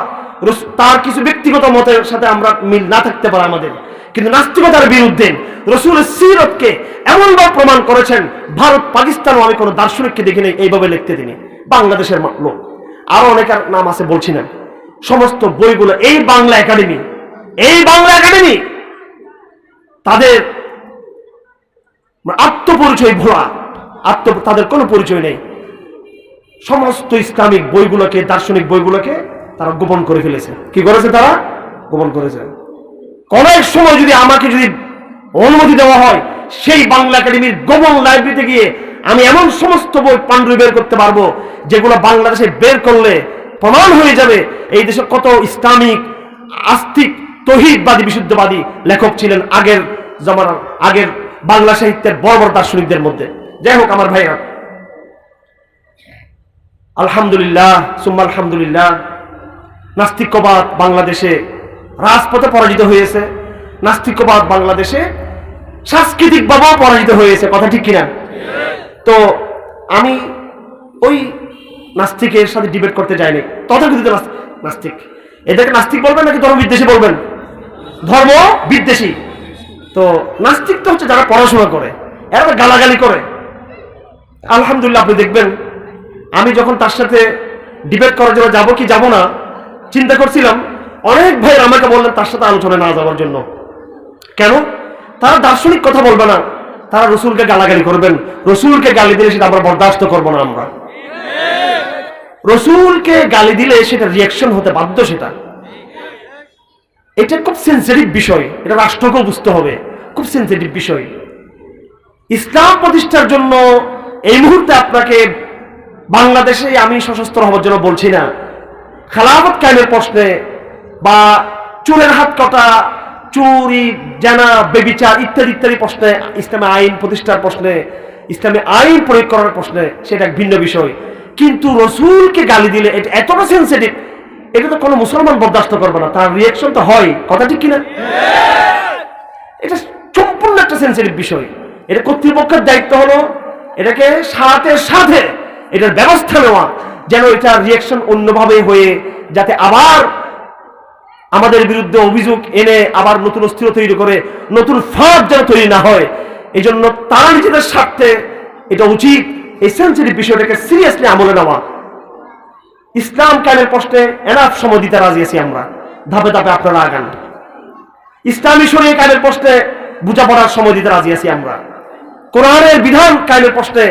তার কিছু ব্যক্তিগত মতের সাথে আমরা মিল না থাকতে পারে আমাদের, কিন্তু নাস্তিকতার বিরুদ্ধে রসুলের সিরতকে এমনভাবে প্রমাণ করেছেন, ভারত পাকিস্তানও আমি কোনো দার্শনিককে দেখিনি এইভাবে লিখতে তিনি। বাংলাদেশের লোক আরো অনেকের নাম আছে বলছি না, সমস্ত বইগুলো এই বাংলা একাডেমি, তাদের আত্মপরিচয় ভোলা, তাদের কোনো পরিচয় নেই। সমস্ত ইসলামিক বইগুলোকে, দার্শনিক বইগুলোকে তারা গোপন করে ফেলেছে। কি করেছে? তারা গোপন করেছে। কোন এক সময় যদি আমাকে যদি অনুমতি দেওয়া হয়, সেই বাংলা একাডেমির গোপন লাইব্রেরিতে গিয়ে আমি এমন সমস্ত বই পাণ্ডুলিপি বের করতে পারবো যেগুলো বাংলাদেশে বের করলে প্রমাণ হয়ে যাবে এই দেশে কত ইসলামিক আস্তিক তৌহিদবাদী বিশুদ্ধবাদী লেখক ছিলেন আগের জমানার, আগের বাংলা সাহিত্যের বড় বড় দার্শনিকদের মধ্যে। যাই হোক আমার ভাইরা, আলহামদুলিল্লাহ সুম্মা আলহামদুলিল্লাহ, নাস্তিকবাদ বাংলাদেশে রাজপথে পরাজিত হয়েছে, নাস্তিকবাদ বাংলাদেশে সাংস্কৃতিকভাবেও পরাজিত হয়েছে। কথা ঠিক কিনা? তো আমি ওই নাস্তিকের সাথে ডিবেট করতে যাইনি, তথাকথিত নাস্তিক। এদেরকে নাস্তিক বলবেন নাকি ধর্ম বিদ্বেষী বলবেন? ধর্ম বিদ্বেষী। তো নাস্তিক তো হচ্ছে যারা পড়াশোনা করে, এরা গালাগালি করে। আলহামদুলিল্লাহ আপনি দেখবেন, আমি যখন তার সাথে ডিবেট করার জন্য যাবো কি যাব না চিন্তা করছিলাম, অনেক ভাই আমাকে বললেন তার সাথে আলোচনা না যাওয়ার জন্য। কেন? তারা দার্শনিক কথা বলবে না, তারা রসুলকে গালাগালি করবেন। রসুলকে গালি দিলে সেটা আমরা বরদাস্ত করবো না। আমরা রসুলকে গালি দিলে সেটা রিয়াকশন হতে বাধ্য। এটা খুব সেন্সিটিভ বিষয়, এটা রাষ্ট্রকেও বুঝতে হবে, খুব সেন্সিটিভ বিষয়। ইসলাম প্রতিষ্ঠার জন্য এই মুহূর্তে আপনাকে বাংলাদেশে আমি সশস্ত্র হওয়ার জন্য বলছি না, খেলাফত কায়েমের প্রশ্নে বা চুলের হাত কাটা, চুরি, জানা, বেবিচার ইত্যাদি ইত্যাদি প্রশ্নে, ইসলামী আইন প্রতিষ্ঠার প্রশ্নে, ইসলামী আইন প্রয়োগ করার প্রশ্নে সেটা এক ভিন্ন বিষয়। কিন্তু রসুলকে গালি দিলে এটা এতটা সেন্সিটিভ, এটা তো কোনো মুসলমান বরদাস্ত করবে না, তার রিয়াকশন তো হয়। কথা ঠিক কিনা? এটা সম্পূর্ণ একটা সেন্সিটিভ বিষয়। এটা কর্তৃপক্ষের দায়িত্ব হলো এটাকে সাথে সাথে এটার ব্যবস্থা নেওয়া, যেন এটার রিয়াকশন অন্যভাবে হয়ে যাতে আবার আমাদের বিরুদ্ধে অভিযোগ এনে আবার নতুন অস্থিরতা তৈরি করে, নতুন ফাঁদ যেন তৈরি না হয়। এই জন্য তারা নিজেদের স্বার্থে এটা উচিত এই সেন্সিটিভ বিষয়টাকে সিরিয়াসলি আমলে নেওয়া। ইসলাম কায়েমের প্রশ্নে এনাফ সময় দিতে রাজি আছি আমরা, ধাপে ধাপে আপনারা আগান। ইসলামী শরীয়ত কায়েমের প্রশ্নে বোঝাপড়ার সময় দিতে রাজি আছি আমরা। কোরআনের বিধান কায়েমের প্রশ্নে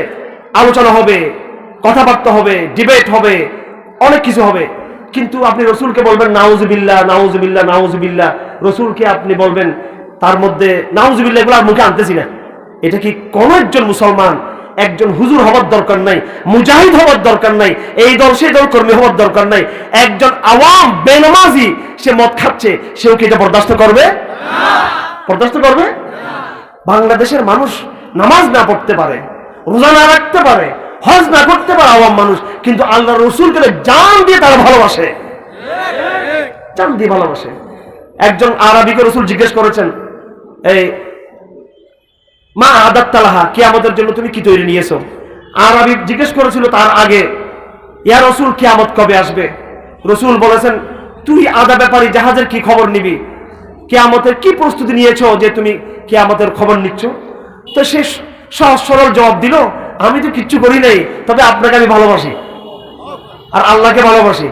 আলোচনা হবে, কথাবার্তা হবে, ডিবেট হবে, অনেক কিছু হবে। কিন্তু আপনি রসুলকে বলবেন নাউজুবিল্লাহ, নাউজুবিল্লাহ, নাউজুবিল্লাহ, রসুলকে আপনি বলবেন, তার মধ্যে নাউজুবিল্লাহ এগুলো আর মুখে আনতেছি না। এটা কি কোন একজন মুসলমান, একজন হুজুর হওয়ার দরকার নাই, মুজাহিদ হওয়ার দরকার নাই, এই দল সেই দল কর্মী হওয়ার দরকার নাই। একজন আওয়াম বেনামাজি সে মদ খাচ্ছে, সেও কি এটা বরদাস্ত করবে? বরদাস্ত করবে? বাংলাদেশের মানুষ নামাজ না পড়তে পারে, রোজা না রাখতে পারে, হজ না করতে পারে আওয়াম মানুষ, কিন্তু আল্লাহ রসুলকে জান দিয়ে তারা ভালোবাসে, জান দিয়ে ভালোবাসে। একজন আরবিকে রসুল জিজ্ঞেস করেছেন, এই মা আদাত্তালাহা, কিয়ামতের জন্য তুমি কি তৈরি নিয়েছো? আরবি জিজ্ঞেস করেছিল তার আগে, ইয়া রসুল কিয়ামত কবে আসবে? রসুল বলেছেন, তুই আদা ব্যাপারী জাহাজের কি খবর নিবি? কিয়ামতের কি প্রস্তুতি নিয়েছো যে তুমি কিয়ামতের খবর নিচ্ছ? তো সে সহজ সরল জবাব দিল, আমি তো কিচ্ছু করি নাই, তবে আপনাকে আমি ভালোবাসি আর আল্লাহকে ভালোবাসি।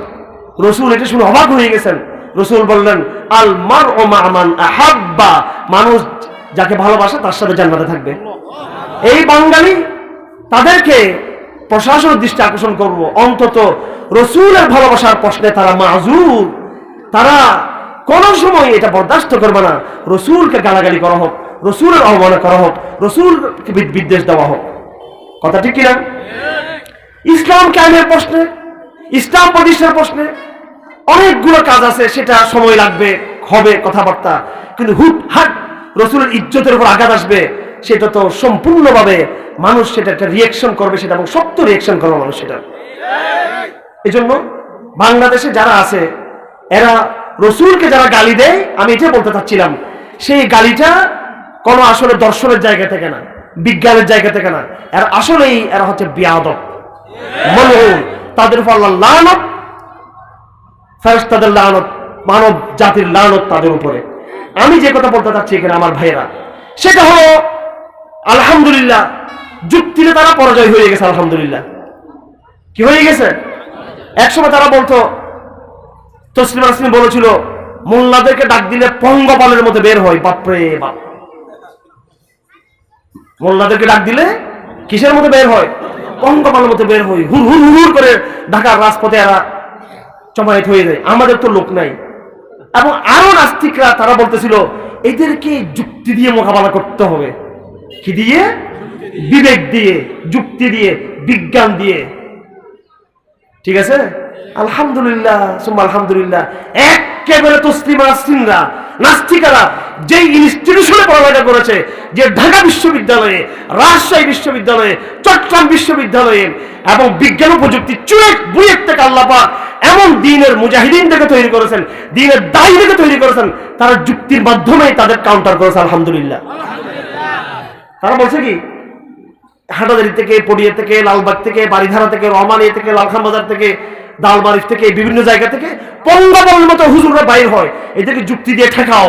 রসুল এটা শুনে অবাক হয়ে গেছেন। রসুল বললেন, আল মারউ মা মান আহাব্বা, মানুষ যাকে ভালোবাসে তার সাথে জান্নাতে থাকবে। এই বাঙালি তাদেরকে প্রশাসনের দৃষ্টি আকর্ষণ করব, অন্তত রসুলের ভালোবাসার প্রশ্নে তারা মাযুর, তারা কোন সময় এটা বরদাস্ত করবে না। রসুলকে গালাগালি করা হোক, রসুলের অবমাননা করা হোক, রসুলকে বিদ্বেষ দেওয়া হোক, কথা ঠিক কিনা? ইসলাম কায়েমের প্রশ্নে, ইসলাম প্রতিষ্ঠার প্রশ্নে অনেকগুলো কাজ আছে, সেটা সময় লাগবে, হবে কথাবার্তা, কিন্তু হুটহাট রসুলের ইজ্জতের উপর আঘাত আসবে, সেটা তো সম্পূর্ণভাবে মানুষ সেটা একটা রিয়েকশন করবে, সেটা এবং শক্ত রিয়েকশন করবে মানুষ সেটা। এই জন্য বাংলাদেশে যারা আছে এরা রসুলকে যারা গালি দেয়, আমি এটা বলতে চাচ্ছিলাম, সেই গালিটা কোনো আসলে দর্শনের জায়গা থেকে না, বিজ্ঞানের জায়গা থেকে না, এরা আসলেই এরা হচ্ছে বিয়াদব, মলউন, তাদের উপর আল্লাহর লানত, ফেরেশতাদের লানত, মানব জাতির লানত তাদের উপরে। আমি যে কথা বলতে চাচ্ছি এখানে আমার ভাইয়েরা, সেটা হলো আলহামদুলিল্লাহ যুক্তিতে তারা পরাজয় হয়ে গেছে। আলহামদুলিল্লাহ কি হয়ে গেছে? একসময় তারা বলতো, তসলিমা নাসরিন বলেছিল, মোল্লাদেরকে ডাক দিলে পঙ্গপালের মধ্যে বের হয়। বাপরে বাপ, মোল্লাদেরকে ডাক দিলে কিসের মধ্যে বের হয়? পঙ্গপালের মধ্যে বের হয়, হুর হুর হুর করে ঢাকার রাজপথে এরা জমায়েত হয়ে যায়। আমাদের তো লোক নাই। এবং আরো নাস্তিকরা তারা বলতেছিল, এদেরকে যুক্তি দিয়ে মোকাবেলা করতে হবে। কি দিয়ে? বিবেক দিয়ে, যুক্তি দিয়ে, বিজ্ঞান দিয়ে। ঠিক আছে? আলহামদুলিল্লাহ সুম্মা আলহামদুলিল্লাহ, একেবারে তসলিমা নাসরিনরা, নাস্তিকারা যেই ইনস্টিটিউশনে পড়ালেখা করেছে, যে ঢাকা বিশ্ববিদ্যালয়ে, রাজশাহী বিশ্ববিদ্যালয়ে, চট্টগ্রাম বিশ্ববিদ্যালয়ে এবং বিজ্ঞান ও প্রযুক্তি চুয়েট বুয়েট থেকে আল্লাহ পাক এমন দ্বীনের মুজাহিদিন থেকে তৈরি করেছেন, দ্বীনের দায়ী থেকে তৈরি করেছেন, তারা যুক্তির মাধ্যমে তাদের কাউন্টার করেছে। আলহামদুলিল্লাহ। তারা বলছে কি, হাটাদারি থেকে, পড়িয়া থেকে, লালবাগ থেকে, বাড়িধারা থেকে, রহমানিয়া থেকে, লালখান বাজার থেকে, দালমারিফ থেকে, বিভিন্ন জায়গা থেকে পঙ্গপালের মতো হুজুররা বাইর হয়, এদেরকে যুক্তি দিয়ে ঠেকাও।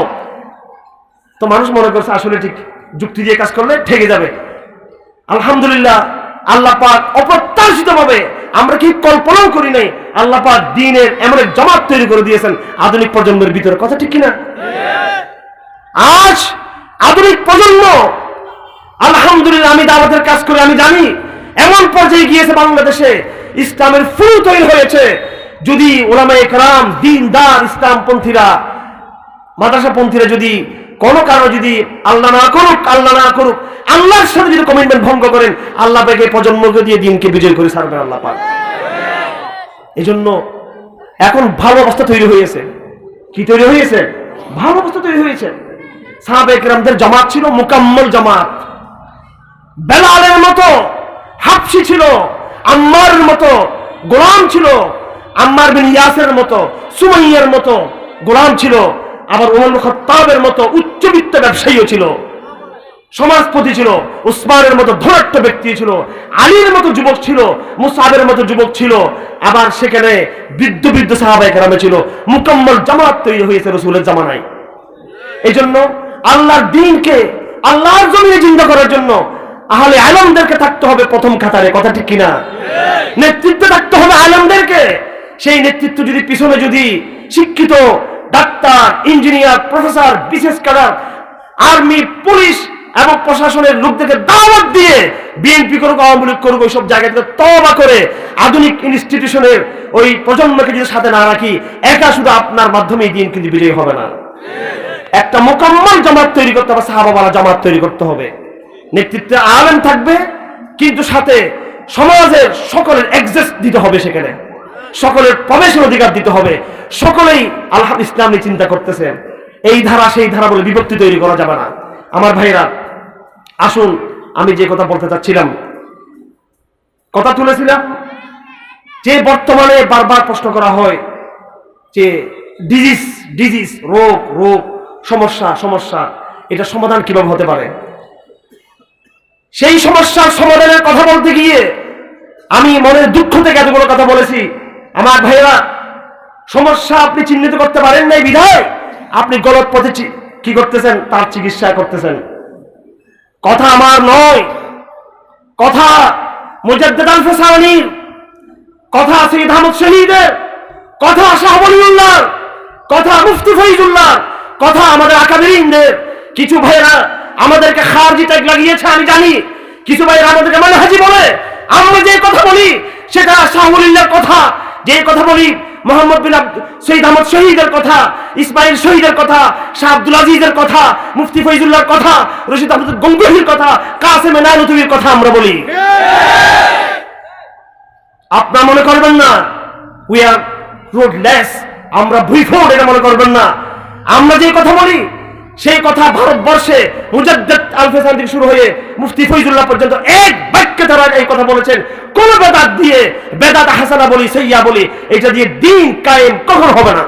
তো মানুষ মনে করছে আসলে ঠিক, যুক্তি দিয়ে কাজ করলে ঠেকে যাবে। আলহামদুলিল্লাহ, আল্লাহ পাক অপ্রত্যাশিতভাবে, আমরা কি কল্পনাও করি নাই, আল্লাহ পাক দ্বীনের এমন এক জামাত তৈরি করে দিয়েছেন আধুনিক প্রজন্মের ভিতরে। কথা ঠিক কিনা? আজ আধুনিক প্রজন্ম আলহামদুলিল্লাহ, আমি দাওয়াতের কাজ করে আমি জানি এমন পর্যায়ে গিয়েছে বাংলাদেশে, ইসলামের ফুল তৈরি হয়েছে। যদি উলামায়ে কেরাম, দ্বীনদার ইসলামপন্থীরা, মাদ্রাসাপন্থীরা যদি কোন কারো যদি আল্লাহ না করুক আল্লাহর সাথে যদি কমিটমেন্ট ভঙ্গ করেন, আল্লাহ পাক এই প্রজন্মকে দিয়ে দ্বীনকে বিজয় করে ছাড়বেন আল্লাহ পাক। এই জন্য এখন ভালো অবস্থা তৈরি হয়েছে। কি তৈরি হয়েছে? ভালো অবস্থা তৈরি হয়েছে। সাহাবায়ে কেরামদের জামাত ছিল মুকাম্মল জামাত। বেলালের মতো হাফসি ছিল, আম্মারের মতো গোলাম ছিল, আম্মার বিন ইয়াসের মতো, সুমাইয়ার মতো গোলাম ছিল, আবার ওমর ইবনে খাত্তাবের মতো উচ্চবিত্ত ব্যবসায়ীও ছিল, সমাজপতি ছিল, উসমানের মতো ধনাঢ্য ব্যক্তি ছিল, আলীর মতো যুবক ছিল, মুসআবের মতো যুবক ছিল, আবার সেখানে বৃদ্ধ বৃদ্ধ সাহাবায়ে কেরাম ছিল। মুকাম্মল জামাত তৈরি হয়েছে রাসূলের জামানায়। এই জন্য আল্লাহর দ্বীনকে আল্লাহর জমিনে জিন্দা করার জন্য আহলে আলেমদেরকে থাকতে হবে প্রথম কাতারে। কথা ঠিক কিনা? নেতৃত্বে থাকতে হবে আলেমদেরকে। সেই নেতৃত্ব যদি পিছনে যদি শিক্ষিত ডাক্তার, ইঞ্জিনিয়ার, প্রফেসর, বিশেষ ক্যাডার, আর্মি, পুলিশ এবং প্রশাসনের লোকদেরকে দাওয়াত দিয়ে বিএনপি করুক, আওয়ামী লীগ করুক, ওইসব জায়গা থেকে তওবা করে আধুনিক ইনস্টিটিউশনের ওই প্রজন্মকে যদি সাথে না রাখি, একা শুধু আপনার মাধ্যমে দিন কিন্তু বিজয়ী হবে না। একটা মোকাম্মল জামাত তৈরি করতে হবে, সাহাবাওয়ালা জামাত তৈরি করতে হবে। নেতৃত্বে আলেম থাকবে, কিন্তু সাথে সমাজের সকলের অ্যাক্সেস দিতে হবে, সেখানে সকলের প্রবেশের অধিকার দিতে হবে। সকলেই আল্লাহ ইসলাম নিয়ে চিন্তা করতেছে, এই ধারা সেই ধারা বলে বিভক্তি তৈরি করা যাবে না। আমার ভাইরা, আসুন, আমি যে কথা বলতে চাচ্ছিলাম, কথা তুলেছিলাম যে বর্তমানে বারবার প্রশ্ন করা হয় যে ডিজিজ, রোগ, সমস্যা, এটা সমাধান কিভাবে হতে পারে। সেই সমস্যার সমাধানের কথা বলতে গিয়ে আমি মনের দুঃখ থেকে এতগুলো কথা বলেছি। আমার ভাইয়েরা, সমস্যা আপনি চিহ্নিত করতে পারেন নাই বিধায় আপনি গলত পথে কি করতেছেন, তার চিকিৎসা করতেছেন। কথা আমার নয়, কথা মুজাদ্দিদ আল ফিসানির, কথা সৈয়দ আহমদ শহীদের, কথা শাহ ওয়ালিউল্লাহর, কথা মুফতি ফয়জুল্লাহর, কথা আমাদের আকাবিরিনদের। কিছু ভাইয়েরা আমাদেরকে খারজি ট্যাগ লাগিয়েছে, আমি জানি। কিছু ভাইয়েরা আমাদেরকে মানহাজি বলে। আমরা যে কথা বলি সেটা শাহ ওয়ালিউল্লাহর কথা, যে কথা বলি মোহাম্মদ বিন শহীদ আহমদ শহীদের কথা, ইসমাইল শহীদের কথা, শাহ আব্দুল আজিজের কথা, মুফতি ফৈজুল্লাহর কথা, রশিদ আহমদ গঙ্গোহীর কথা, কাসেম নানুতুবির কথা আমরা বলি। আপনারা মনে করবেন না উই আর রোডলেস, আমরা ভুইফোড়, এটা মনে করবেন না। আমরা যে কথা বলি সেই কথা ভারতবর্ষে মুজাদ্দিদ আল-ফেসান থেকে শুরু হয়ে মুফতি ফৈজুল্লাহ পর্যন্ত এক বাক্যে তারা এই কথা বলেছেন। কোন বেদাত দিয়ে, বেদাত হাসানা বলি, সাইয়্যা বলি, এটা দিয়ে দ্বীন কায়েম কখনো হবে না।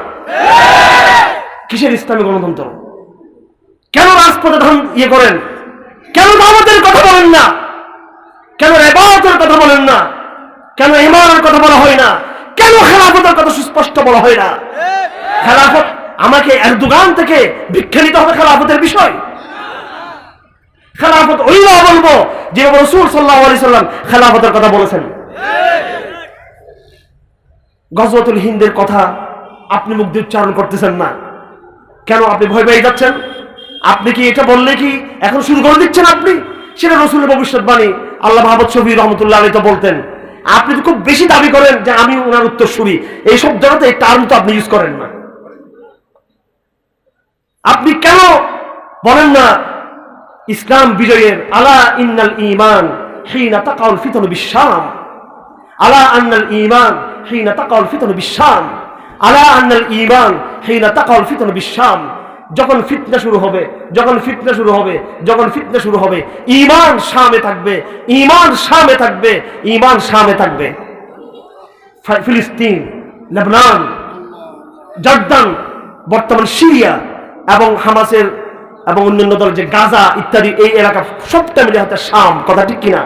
কিসের ইসলামী গণতন্ত্র? কেন রাজপথে ইয়ে করেন? কেন দাওয়াতের কথা বলেন না? কেন ইবাদতের কথা বলেন না? কেন ইমানের কথা বলা হয় না? কেন খেলাফতের কথা সুস্পষ্ট বলা হয় না? খেলাফত আমাকে এরদোগান থেকে ভিক্ষা নিতে হবে খেলাফতের বিষয়? খেলাফত ওইও বলবো যে রাসূল সাল্লাল্লাহু আলাইহি সাল্লাম খেলাফতের কথা বলেছেন। গজওয়াতুল হিন্দের কথা আপনি মুখ দিয়ে উচ্চারণ করতেছেন না কেন? আপনি ভয় পেয়ে যাচ্ছেন? আপনি কি এটা বললে কি এখন শুরু করে দিচ্ছেন আপনি? সেটা রাসূলের ভবিষ্যৎবাণী। আল্লাহ মাহমুদ শফি রহমতুল্লাহ আলাইহি তো বলতেন। আপনি তো খুব বেশি দাবি করেন যে আমি ওনার উত্তরসূরি, এই সব জায়গাতে এই টার্ম তো আপনি ইউজ করেন না। আপনি কেন বলেন না ইসলাম বিজয়ের আলা ইন্নাল ঈমান হিনা তাকাউল ফিতনু বিশ-শাম, আলা আন্নাল ঈমান হিনা তাকাউল ফিতনু বিশ-শাম, আলা আন্নাল ঈমান হিনা তাকাউল ফিতনু বিশ-শাম। যখন ফিতনা শুরু হবে, যখন ফিতনা শুরু হবে, যখন ফিতনা শুরু হবে, ঈমান শামে থাকবে, ঈমান শামে থাকবে, ঈমান শামে থাকবে। ফিলিস্তিন, লেবানন, জর্দান, বর্তমান সিরিয়া এবং হামাসের এবং অন্যান্য দল যে গাজা ইত্যাদি এই এলাকা সবটা মিলে হচ্ছে শাম। কথা ঠিক কিনা?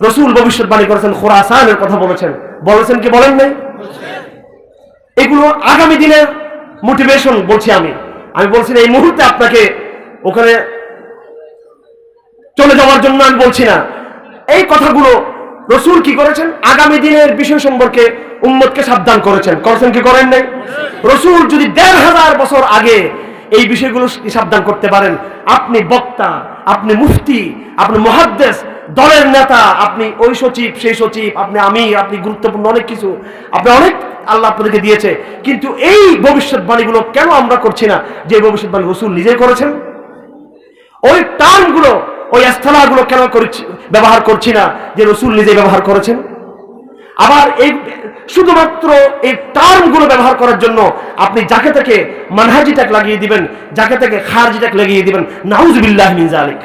রাসূল ভবিষ্যৎবাণী করেছেন, খোরাসানের কথা বলেছেন। বলেছেন কি বলেন নাই? এগুলো আগামী দিনের মোটিভেশন বলছি আমি বলছি না এই মুহূর্তে আপনাকে ওখানে চলে যাওয়ার জন্য আমি বলছি না। এই কথাগুলো রাসূল কি করেছেন? আগামী দিনের বিষয় সম্পর্কে উম্মতকে সাবধান করেছেন কি করেন নাই? রাসূল যদি ১৫০০ বছর আগে এই বিষয়গুলো সাবধান করতে পারেন, আপনি বক্তা, আপনি মুফতি, আপনি মুহাদ্দিস, দলের নেতা, আপনি ওই সচিব, সেই সচিব, আপনি আমির, আপনি গুরুত্বপূর্ণ অনেক কিছু, আপনি অনেক আল্লাহ আপনাদেরকে দিয়েছে। কিন্তু এই ভবিষ্যৎবাণীগুলো কেন আমরা করছি না যে ভবিষ্যৎবাণী রাসূল নিজেই করেছেন? ওই টার্মগুলো, ওই ইস্তিলাহগুলো কেন ব্যবহার করছি না যে রাসূল নিজেই ব্যবহার করেছেন? আবার এই শুধুমাত্র এই টার্মগুলো ব্যবহার করার জন্য আপনি যাকে থেকে মানহাজি ট্যাগ লাগিয়ে দিবেন, যাকে থেকে খারজি ট্যাগ লাগিয়ে দিবেন, নাউযুবিল্লাহি মিন যালিক।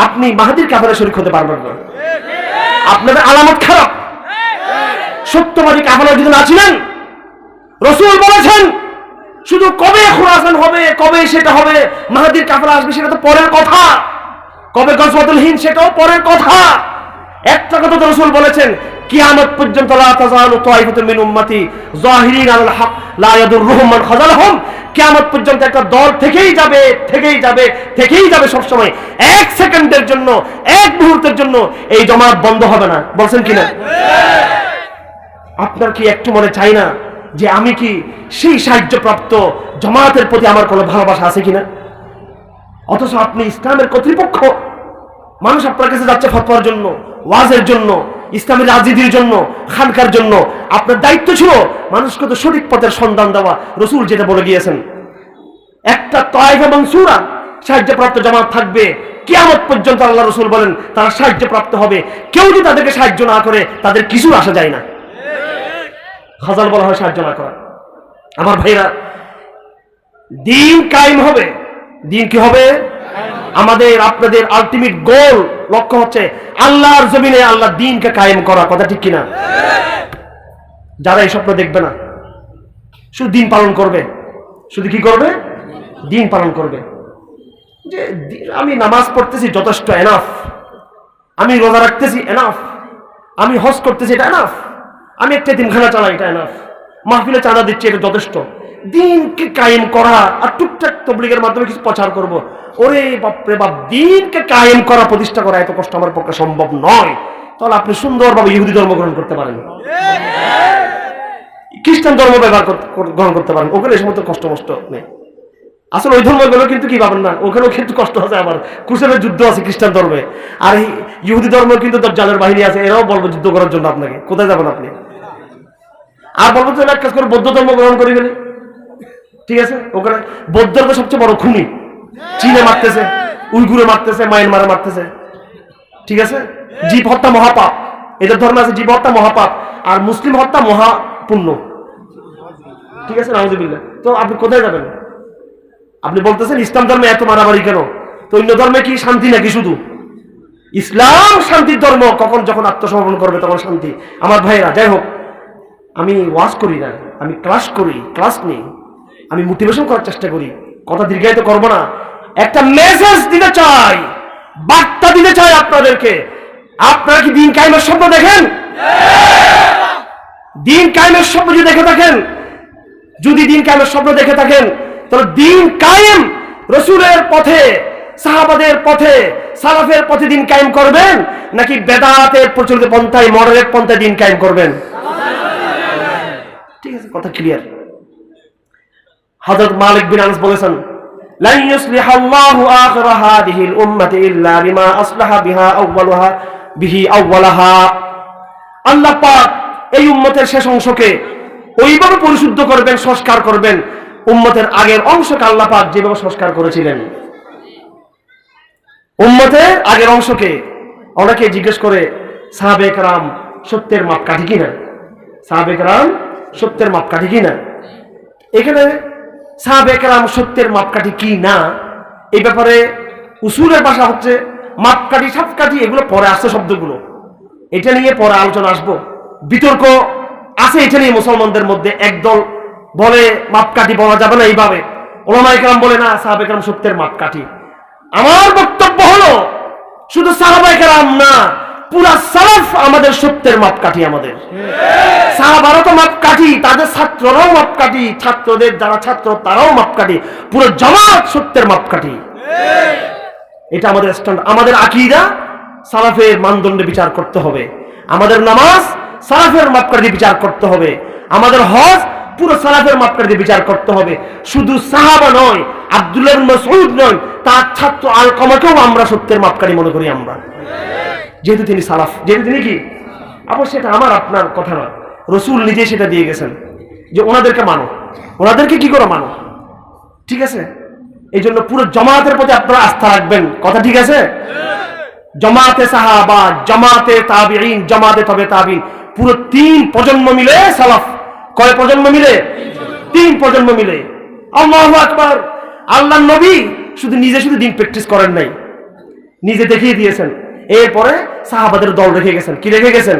আপনি মাহদির কাফেলায় শরীক হতে পারবেন না। আপনাদের আলামত খারাপ। সত্যবাদী কাফেলায় যদি না ছিলেন, রাসূল বলেছেন শুধু কবে খুরাসান হবে, কবে সেটা হবে, মাহদির কাফেলা আসবে সেটা তো পরের কথা, কবে গজওয়াতুল হিন্দ সেটাও পরের কথা। একটা কথা তো রাসূল বলেছেন, কিয়ামত পর্যন্ত লা তাযালু তায়ফাতুন মিন উম্মতি যাহিরিন আলাল হক লা ইয়াদুররুহুম মান খাযালাহুম। কিয়ামত পর্যন্ত একটা দল থেকেই যাবে, থেকেই যাবে, থেকেই যাবে সব সময়। এক সেকেন্ডের জন্য, এক মুহূর্তের জন্য এই জামাত বন্ধ হবে না। বলছেন কিনা? আপনার কি একটু মনে চাই না যে আমি কি সেই সাহায্যপ্রাপ্ত জামাতের প্রতি আমার কোনো ভালোবাসা আছে কিনা? অথচ আপনি ইসলামের কর্তৃপক্ষ, মানুষ আপনার কাছে যাচ্ছে ফতোয়ার জন্য, ওয়াজের জন্য, ইসলামের রাজনীতির জন্য, খানকার জন্য। আপনার দায়িত্ব ছিল মানুষকে তো সঠিক পথের সন্ধান দেওয়া। রাসূল যেটা বলে গিয়েছেন, একটা তায়েফ এবং সূরা সাহায্যপ্রাপ্ত জামাত থাকবে কিয়ামত পর্যন্ত। আল্লাহ রাসূল বলেন তারা সাহায্যপ্রাপ্ত হবে। কেউ যদি তাদেরকে সাহায্য না করে তাদের কিছু আসা যায় না। খাজাল বলা হয় সাহায্য না করা। আমার ভাইরা, দ্বীন কায়েম হবে। দ্বীন কি হবে? আমাদের আপনাদের আলটিমেট গোল, লক্ষ্য হচ্ছে আল্লাহর জমিনে আল্লাহ দ্বীনকে কায়েম করা। কথা ঠিক কিনা? যারা এই স্বপ্ন দেখবে না, শুধু দ্বীন পালন করবে, শুধু কি করবে? দ্বীন পালন করবে। যে আমি নামাজ পড়তেছি যথেষ্ট, এনাফ। আমি রোজা রাখতেছি, এনাফ। আমি হজ করতেছি, এটা এনাফ। আমি একটা এতিমখানা চালাই, এটা এনাফ। মাহফিলে চাঁদা দিচ্ছি, এটা যথেষ্ট। দ্বীনকে কায়েম করা আর টুকটাক তাবলীগের মাধ্যমে কিছু প্রচার করব, ওরে বাপরে বাপ, দ্বীনকে কায়েম করা, প্রতিষ্ঠা করা এত কষ্ট আমার পক্ষে সম্ভব নয়। তাহলে আপনি সুন্দরভাবে ইহুদি ধর্ম গ্রহণ করতে পারেন, খ্রিস্টান ধর্ম গ্রহণ করতে পারেন, ওখানে এই সমস্ত কষ্ট নেই। আসলে ওই ধর্মগুলো কিন্তু কি পাবেন না, ওখানেও কিন্তু কষ্ট আছে। আবার ক্রুসেডের যুদ্ধ আছে খ্রিস্টান ধর্মে, আর ইহুদি ধর্ম কিন্তু দাজ্জালের বাহিনী আছে, এরাও বলবে যুদ্ধ করার জন্য আপনাকে। কোথায় যাবেন আপনি? আর বলবো তো এক কাজ করে বৌদ্ধ ধর্ম গ্রহণ করে গেলে, ঠিক আছে? ওখানে বৌদ্ধ ধর্ম সবচেয়ে বড় খুনি, চীনে মারতেছে, উইগুরে মারতেছে, মায়ানমারে মারতেছে, ঠিক আছে? জীব হত্যা মহাপাপ, এদের ধর্ম আছে জীব হত্যা মহাপাপ, আর মুসলিম হত্যা মহাপুণ্য, ঠিক আছে? নাউজুবিল্লাহ। তো আপনি কোথায় যাবেন? আপনি বলতেছেন ইসলাম ধর্মে এত মারামারি কেন? তো অন্য ধর্মে কি শান্তি নাকি? শুধু ইসলাম শান্তির ধর্ম, কখন যখন আত্মসমর্পণ করবে তখন শান্তি। আমার ভাইরা, যাই হোক, আমি ওয়াজ করি না, আমি ক্লাস করি, ক্লাস নেই, আমি মোটিভেশন করার চেষ্টা করি, কথা দীর্ঘায়িত করবো না। একটা মেসেজ দিতে চাই, বার্তা দিতে চাই আপনাদেরকে। আপনারা কি দিন কায়েমের স্বপ্ন দেখেন? দিন কায়েমের স্বপ্ন যদি দেখে থাকেন, যদি দিন কায়েমের স্বপ্ন দেখে থাকেন, তাহলে দিন কায়েম রাসূলের পথে, সাহাবাদের পথে, সালাফের পথে দিন কায়েম করবেন, নাকি বেদাতের প্রচলিত পন্থায়, মডারেট পন্থায় দিন কায়েম করবেন? ঠিক আছে, কথা ক্লিয়ার। হযরত মালিক বিন আনাস বলেছেন, লা ইউসলিহাল্লাহু আখির হাদিহিল উম্মতি ইল্লা বিমা আসলাহা বিহা আউওয়ালাহা বিহি আউওয়ালাহা। আল্লাহ পাক এই উম্মতের শেষ অংশকে ওইভাবে পরিশুদ্ধ করবেন, সংস্কার করবেন, উম্মতের আগের অংশকে আল্লাহ পাক যেভাবে সংস্কার করেছিলেন। উম্মতের আগের অংশকে অনেকে জিজ্ঞেস করে, সাহাবে কেরাম সত্যের মাপকাঠি কিনা? সাহাবে কেরাম সত্যের মাপকাঠি কিনা? এখানে সাহাবে কেরাম সত্যের মাপকাঠি কি না, এই ব্যাপারে উসুলের ভাষা হচ্ছে মাপকাঠি, সাপকাঠি, এগুলো পরে আসছে শব্দগুলো, এটা নিয়ে পরে আলোচনা আসবো। বিতর্ক আছে এটা নিয়ে মুসলমানদের মধ্যে। একদল বলে মাপকাঠি বলা যাবে না এইভাবে, উলামায়ে কেরাম বলে না, সাহাবে কেরাম সত্যের মাপকাঠি। আমার বক্তব্য হলো শুধু সাহাবায়ে কেরাম না, পুরা সালাফ আমাদের সত্যের মাপকাঠি। আমাদের সাহাবারা তো মাপকাঠি, তাদের ছাত্ররাও মাপকাঠি, ছাত্রদের যারা ছাত্র তারাও মাপকাঠি, পুরো জামাত সত্যের মাপকাঠি। এটা আমাদের স্ট্যান্ড। আমাদের আকীদা সালাফের মানদণ্ডে বিচার করতে হবে, আমাদের নামাজ সালাফের মাপকাঠি বিচার করতে হবে, আমাদের হজ পুরো সালাফের মাপকাঠি বিচার করতে হবে। শুধু সাহাবা নয়, আব্দুল্লাহ ইবনে মাসউদ নয়, তার ছাত্র আলকামাকেও আমরা সত্যের মাপকাঠি মনে করি আমরা, যেহেতু তিনি সালাফ, যেহেতু তিনি কি। আবার সেটা আমার আপনার কথা নয়, রাসূল নিজে সেটা দিয়ে গেছেন যে ওনাদেরকে মানো, ওনাদেরকে কি করে মানো, ঠিক আছে? এই জন্য পুরো জামাতের প্রতি আপনারা আস্থা রাখবেন, কথা ঠিক আছে? জামাতে সাহাবা, জামাতে তাবিঈন, জামাতে তবে তাবিঈন, পুরো 3 প্রজন্ম মিলে সালাফ। কয় প্রজন্ম মিলে? 3 প্রজন্ম মিলে। আল্লাহু আকবার। আল্লাহর নবী শুধু দিন প্র্যাকটিস করেন নাই, নিজে দেখিয়ে দিয়েছেন। এরপরে সাহাবাদের দল রেখে গেছেন। কি রেখে গেছেন?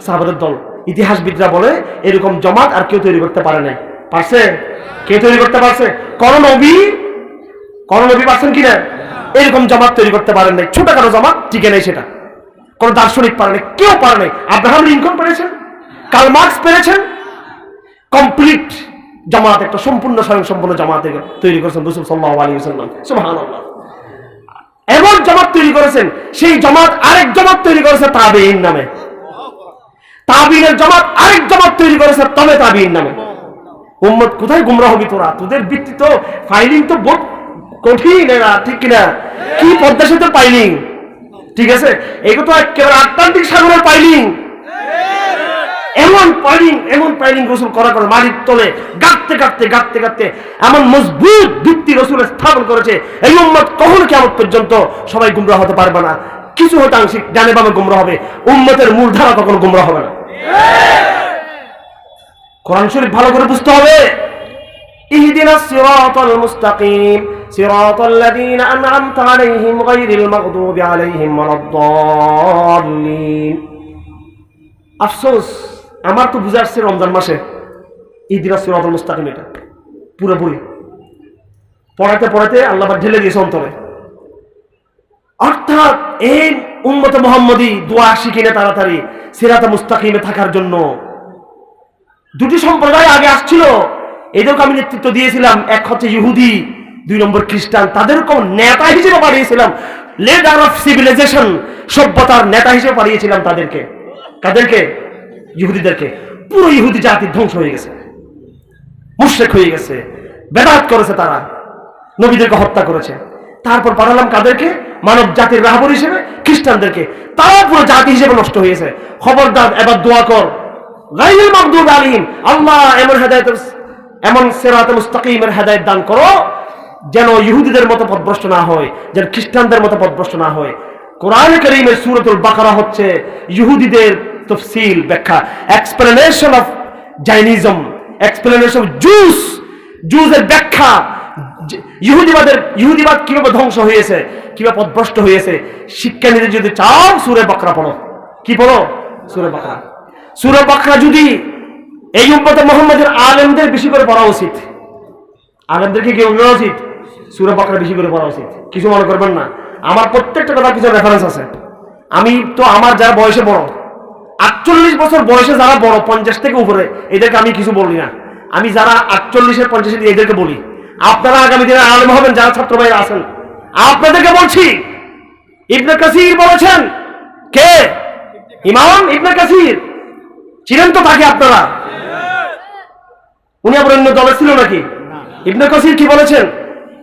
সাহাবাদের দল। ইতিহাসবিদরা বলে এরকম জামাত আর কেউ তৈরি করতে পারে নাই। পারছে? কে তৈরি করতে পারছে? কোন নবী পারছেন কিনা? এরকম জামাত তৈরি করতে পারেন নাই। ছোটখাটো জামাত টিকে নেই, সেটা কোন দার্শনিক পারে নাই, কেউ পারে নাই। আব্রাহাম লিঙ্কন পেরেছেন, কার্ল মার্কস পেরেছেন। কমপ্লিট জামাত, একটা সম্পূর্ণ স্বয়ংসম্পূর্ণ জামাত তৈরি করেছেন রাসূল সাল্লাল্লাহু আলাইহি ওয়াসাল্লাম। সুবহানাল্লাহ। এমন জামাত তৈরি করেছেন, সেই জামাত আরেক জামাত তৈরি করেছে তাবেঈন নামে। তাবেঈনের জামাত আরেক জামাত তৈরি করেছে তবে তাবেঈন নামে। উম্মত কোথায় গুমরাহ হবি তোরা? তোদের ভিত্তি তো ফাইলিং তো বহুত কঠিন, এরা ঠিক কিনা? কি পদ্মা সেতুর পাইলিং, ঠিক আছে? এগুলো তো একেবারে আটলান্টিক সাগরের পাইলিং। এমন পাইলিং রাসূল করা মাটির তলে গাঁথতে এমন মজবুত ভিত্তি রাসূল স্থাপন করেছে, এই উম্মত কখনো কিয়ামত পর্যন্ত সবাই গুমরাহ হতে পারবে না। কিছু হয়তো আংশিক ডানে বামে গুমরাহ হবে, উম্মতের মূল ধারা কখনো গুমরাহ হবে না। কোরআন শরীফ ভালো করে বুঝতে হবে। ইহদিনাস সিরাতাল মুস্তাকিম সিরাতাল লাযীনা আন'আমতা আলাইহিম গায়রিল মাগদুবি আলাইহিম ওয়ালাদ-দাল্লিন। আফসোস, আমার তো বুঝে আসছে রমজান মাসে ইহদিনাস সিরাতাল মুস্তাকিম এটা পুরোপুরি পড়াতে আল্লাহ পাক ঢেলে দিয়েছে অন্তরে। অর্থাৎ এই উম্মতে মুহাম্মদী দোয়া শিখে নে তাড়াতাড়ি সিরাতে মুস্তাকিমে থাকার জন্য। দুটি সম্প্রদায় আগে আসছিল, এদেরকে আমি নেতৃত্ব দিয়েছিলাম। এক হচ্ছে ইহুদি, 2 নম্বর খ্রিস্টান। তাদেরকেও নেতা হিসেবে পাঠিয়েছিলাম, লিডার অফ সিভিলাইজেশন, সভ্যতার নেতা হিসেবে পাঠিয়েছিলাম তাদেরকে। কাদেরকে? ইহুদিদেরকে। পুরো ইহুদি জাতি ধ্বংস হয়ে গেছে, মুশরিক হয়ে গেছে, বেদাত করেছে, তারা নবীদেরকে হত্যা করেছে। তারপর পাঠালাম কাদেরকে? মানব জাতির রাহবর হিসেবে খ্রিস্টানদেরকে। তারাও পুরো জাতি হিসেবে নষ্ট হয়েছে। খবরদার, এবার দোয়া কর, গায়রুল মাগদুবি আলাইহিম, আল্লাহ এমন সিরাতে মুস্তাকিমের হেদায়েত দান করো যেন ইহুদিদের মতো পথভ্রষ্ট না হয়, যেন খ্রিস্টানদের মতো পথভ্রষ্ট না হয়। কোরআনে কারীমের সূরাতুল বাকারা হচ্ছে ইহুদিদের তাফসীল, ব্যাখ্যা, এক্সপ্লেনেশন অফ জাইনিজম, এক্সপ্লেনেশন অফ জুজের ব্যাখ্যা। ইহুদিবাদ কিভাবে ধ্বংস হয়েছে, কিভাবে পথভ্রষ্ট হয়েছে শিক্ষা নিতে যদি চাও সূরা বাকারা পড়ো। কি পড়ো? সূরা বাকারা। সূরা বাকারা যদি এই উম্মতে মুহাম্মাদের আলেমদের বেশি করে পড়া উচিত। আলেমদেরকে কি পড়া উচিত? সূরা বাকারা বেশি করে পড়া উচিত। কিছু মনে করবেন না, আমার প্রত্যেকটা কথা কিছু রেফারেন্স আছে। আমি তো আমার যারা বয়সে বড়, 48 বছর বয়সে যারা বড়, 50 থেকে উপরে, এদেরকে আমি কিছু বলি না। আমি যারা 48-এর 50-এর এদেরকে বলি। আপনারা আগামী দিনে আলেম হবেন যারা ছাত্র ভাইরা আছেন, আপনাদেরকে বলছি। ইবনে কাসির বলেছেন, কে? ইমাম ইবনে কাসির। চিনেন তো তাকে আপনারা? উনি আবার অন্য দলে ছিল নাকি? ইবনে কাসির কি বলেছেন?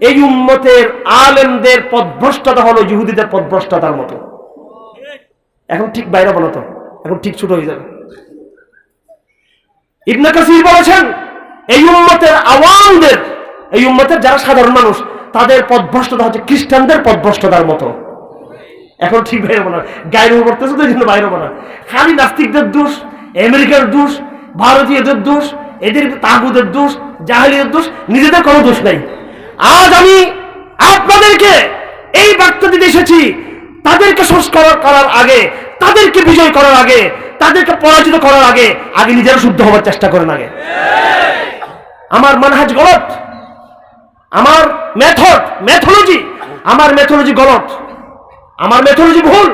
এই উম্মতের আলেমদের পথভ্রষ্টতা হলো ইহুদিদের পথভ্রষ্টতার মতো। এখন ঠিক বাইরে বলো তো, এখন ঠিক ছোট হয়ে যাবে। ইবনে কাসির বলেছেন এই উম্মতের আওয়ামদের, এই উম্মতের যারা সাধারণ মানুষ, তাদের পথভ্রষ্টতা হচ্ছে খ্রিস্টানদের পথভ্রষ্টতার মতো। এখন ঠিক বাইরে বলা, গায়ের উপর পড়তেছে তো এই জন্য বাইরে বলা। খালি নাস্তিকদের দোষ, আমেরিকার দোষ, ভারতীয়দের দোষ, এদের তাগুদের দোষ, জাহেলিয়াতের দোষ, নিজেদের কোনো দোষ নাই। আজ আমি আপনাদেরকে এই বার্তা দিতে এসেছি, তাদেরকে সংস্কার করার আগে, তাদেরকে বিজয় করার আগে, তাদেরকে পরাজিত করার আগে নিজেরা শুদ্ধ হওয়ার চেষ্টা করেন আগে। আমার মানহাজ গলত, আমার মেথোলজি গলত, আমার মেথোলজি ভুল,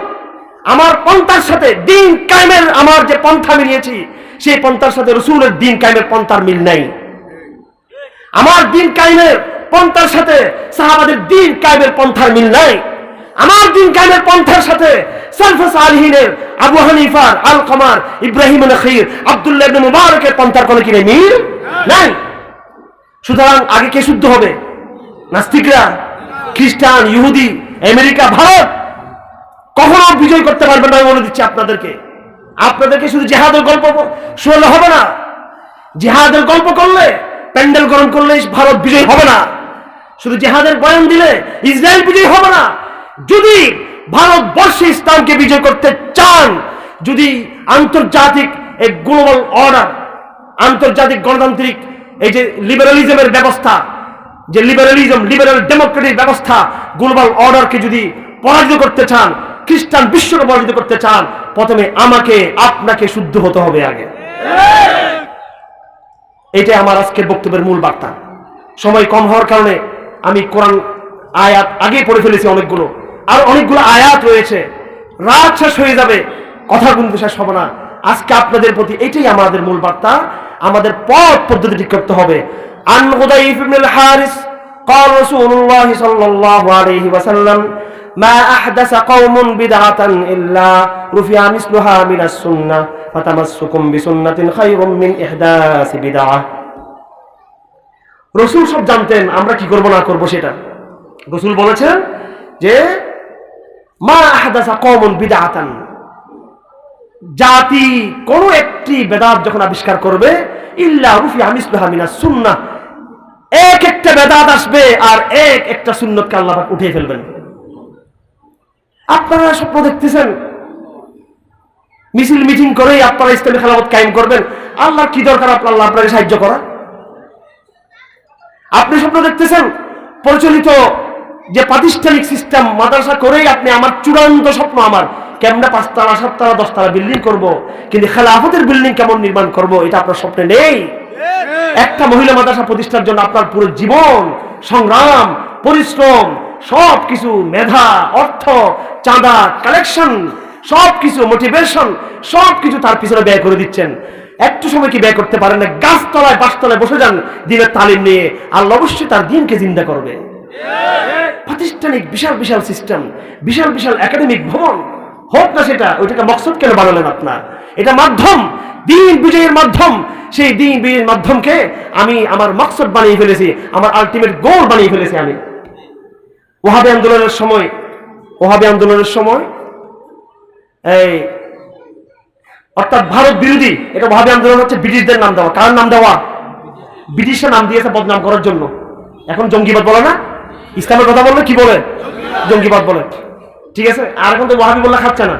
আমার পন্থার সাথে দিন কায়েমের আমার যে পন্থা আমি নিয়েছি, সেই পন্থার সাথে রাসূলের দিন কায়েমের পন্থার মিল নাই। আমার দিন কায়েমের পন্থার সাথে সাহাবাদের দিন কায়েমের পন্থার মিল নাই। আমার দিন কায়েমের পন্থার সাথে সালফে সালিহিনের, আবু হানিফার, আলকামার, ইব্রাহিম নখীর, আব্দুল্লাহ ইবনে মুবারকের পন্থার কোনো কি মিল নাই। সুতরাং আগে কে শুদ্ধ হবে? নাস্তিকরা, খ্রিস্টান, ইহুদি, আমেরিকা, ভারত কখনো বিজয় করতে পারবেন না। আমি বলে দিচ্ছি আপনাদেরকে শুধু জিহাদের গল্প শুনলে হবে না। জিহাদের গল্প করলে, প্যান্ডেল গরম করলে ভারত বিজয় হবে না। শুধু জিহাদের বয়ান দিলে ইসরায়েল বিজয় হবে না। যদি ভারতবর্ষে ইসলামকে বিজয় করতে চান, যদি আন্তর্জাতিক এই গ্লোবাল অর্ডার, আন্তর্জাতিক গণতান্ত্রিক এই যে লিবারালিজমের ব্যবস্থা, যে লিবারাল ডেমোক্রেটিক ব্যবস্থা, গ্লোবাল অর্ডারকে যদি পরাজিত করতে চান, খ্রিস্টান বিশ্বকে পরাজিত করতে চান, প্রথমে আমাকে আপনাকে শুদ্ধ হতে হবে আগে। এটাই আমার আজকের বক্তব্যের মূল বার্তা। সময় কম হওয়ার কারণে আমি কোরআন আয়াত আগে পড়ে ফেলেছি অনেকগুলো, আর অনেকগুলো আয়াত রয়েছে। রাত শেষ হয়ে যাবে, কথা কিন্তু শেষ হবে না। আজকে আপনাদের প্রতি এটাই আমাদের মূল বার্তা। আমাদের পথ পদ্ধতি ঠিক করতে হবে। আন হুদাইফ ইবনুল হারিস قال رسول الله صلى الله عليه وسلم ما أحدث قوم بدعة إلا رفع مثلها من السنة فتمسكم بسنة خير من إحداث بدعة। রাসূল সব জানতেন, আমরা কি করব না করব সেটা। রাসূল বলেছেন যে মা আহদাসা কওমুন বিদআতান, জাতি কোন একটি বেদাত যখন আবিষ্কার করবে, ইল্লা রুফিআ মিসলুহা মিনাস সুন্নাহ, এক একটা বেদাত আসবে আর এক একটা সুন্নতকে আল্লাহ পাক উঠিয়ে ফেলবেন। আপনারা স্বপ্ন দেখতেছেন মিছিল মিটিং করেই আপনারা ইসলামী খেলাফত কায়েম করবেন। আল্লাহর কি দরকার আল্লাহ আপনাকে সাহায্য করা? আপনি স্বপ্ন দেখতেছেন পরিচালিত যে প্রাতিষ্ঠানিক সিস্টেম মাদ্রাসা করেই আপনি, আমার চূড়ান্ত স্বপ্ন আমার কেমনে 5 তলা 7 তলা 10 তলা বিল্ডিং করব, কিন্তু খেলাফতের বিল্ডিং কেমন নির্মাণ করব এটা আপনার স্বপ্নে নেই। একটা মহিলা মাদ্রাসা প্রতিষ্ঠার জন্য আপনার পুরো জীবন, সংগ্রাম, পরিশ্রম, সবকিছু, মেধা, অর্থ, চাঁদা, কালেকশন, সবকিছু, মোটিভেশন, সবকিছু তার পিছনে ব্যয় করে দিচ্ছেন। একটু সময় কি ব্যয় করতে পারেন না? গাছতলায় বাসতলায় বসে যান দিনের তালিম নিয়ে, আল্লাহ অবশ্যই তার দিনকে জিন্দা করবে। প্রাতিষ্ঠানিক বিশাল বিশাল সিস্টেম, বিশাল বিশাল একাডেমিক ভবন হোক না, সেটা ওইটাকে মকসদ কেন বানালেন আপনার? এটা মাধ্যম, দিন বিজয়ের মাধ্যম। সেই দিন বিজয়ের মাধ্যমকে আমি আমার মকসদ বানিয়ে ফেলেছি, আমার আলটিমেট গোল বানিয়ে ফেলেছি। আমি ওয়াহাবি আন্দোলনের সময় এই অর্থাৎ ভারত বিরোধী, এটা ওয়াহাবি আন্দোলন হচ্ছে ব্রিটিশদের নাম দেওয়া। কার নাম দেওয়া? ব্রিটিশের নাম দিয়েছে বদনাম করার জন্য। এখন জঙ্গিবাদ বলে না, ইসলামের কথা বললে কি বলে? জঙ্গিবাদ বলে। ঠিক আছে, আর এখন তো ওয়াহাবি বললে খাচ্ছে না।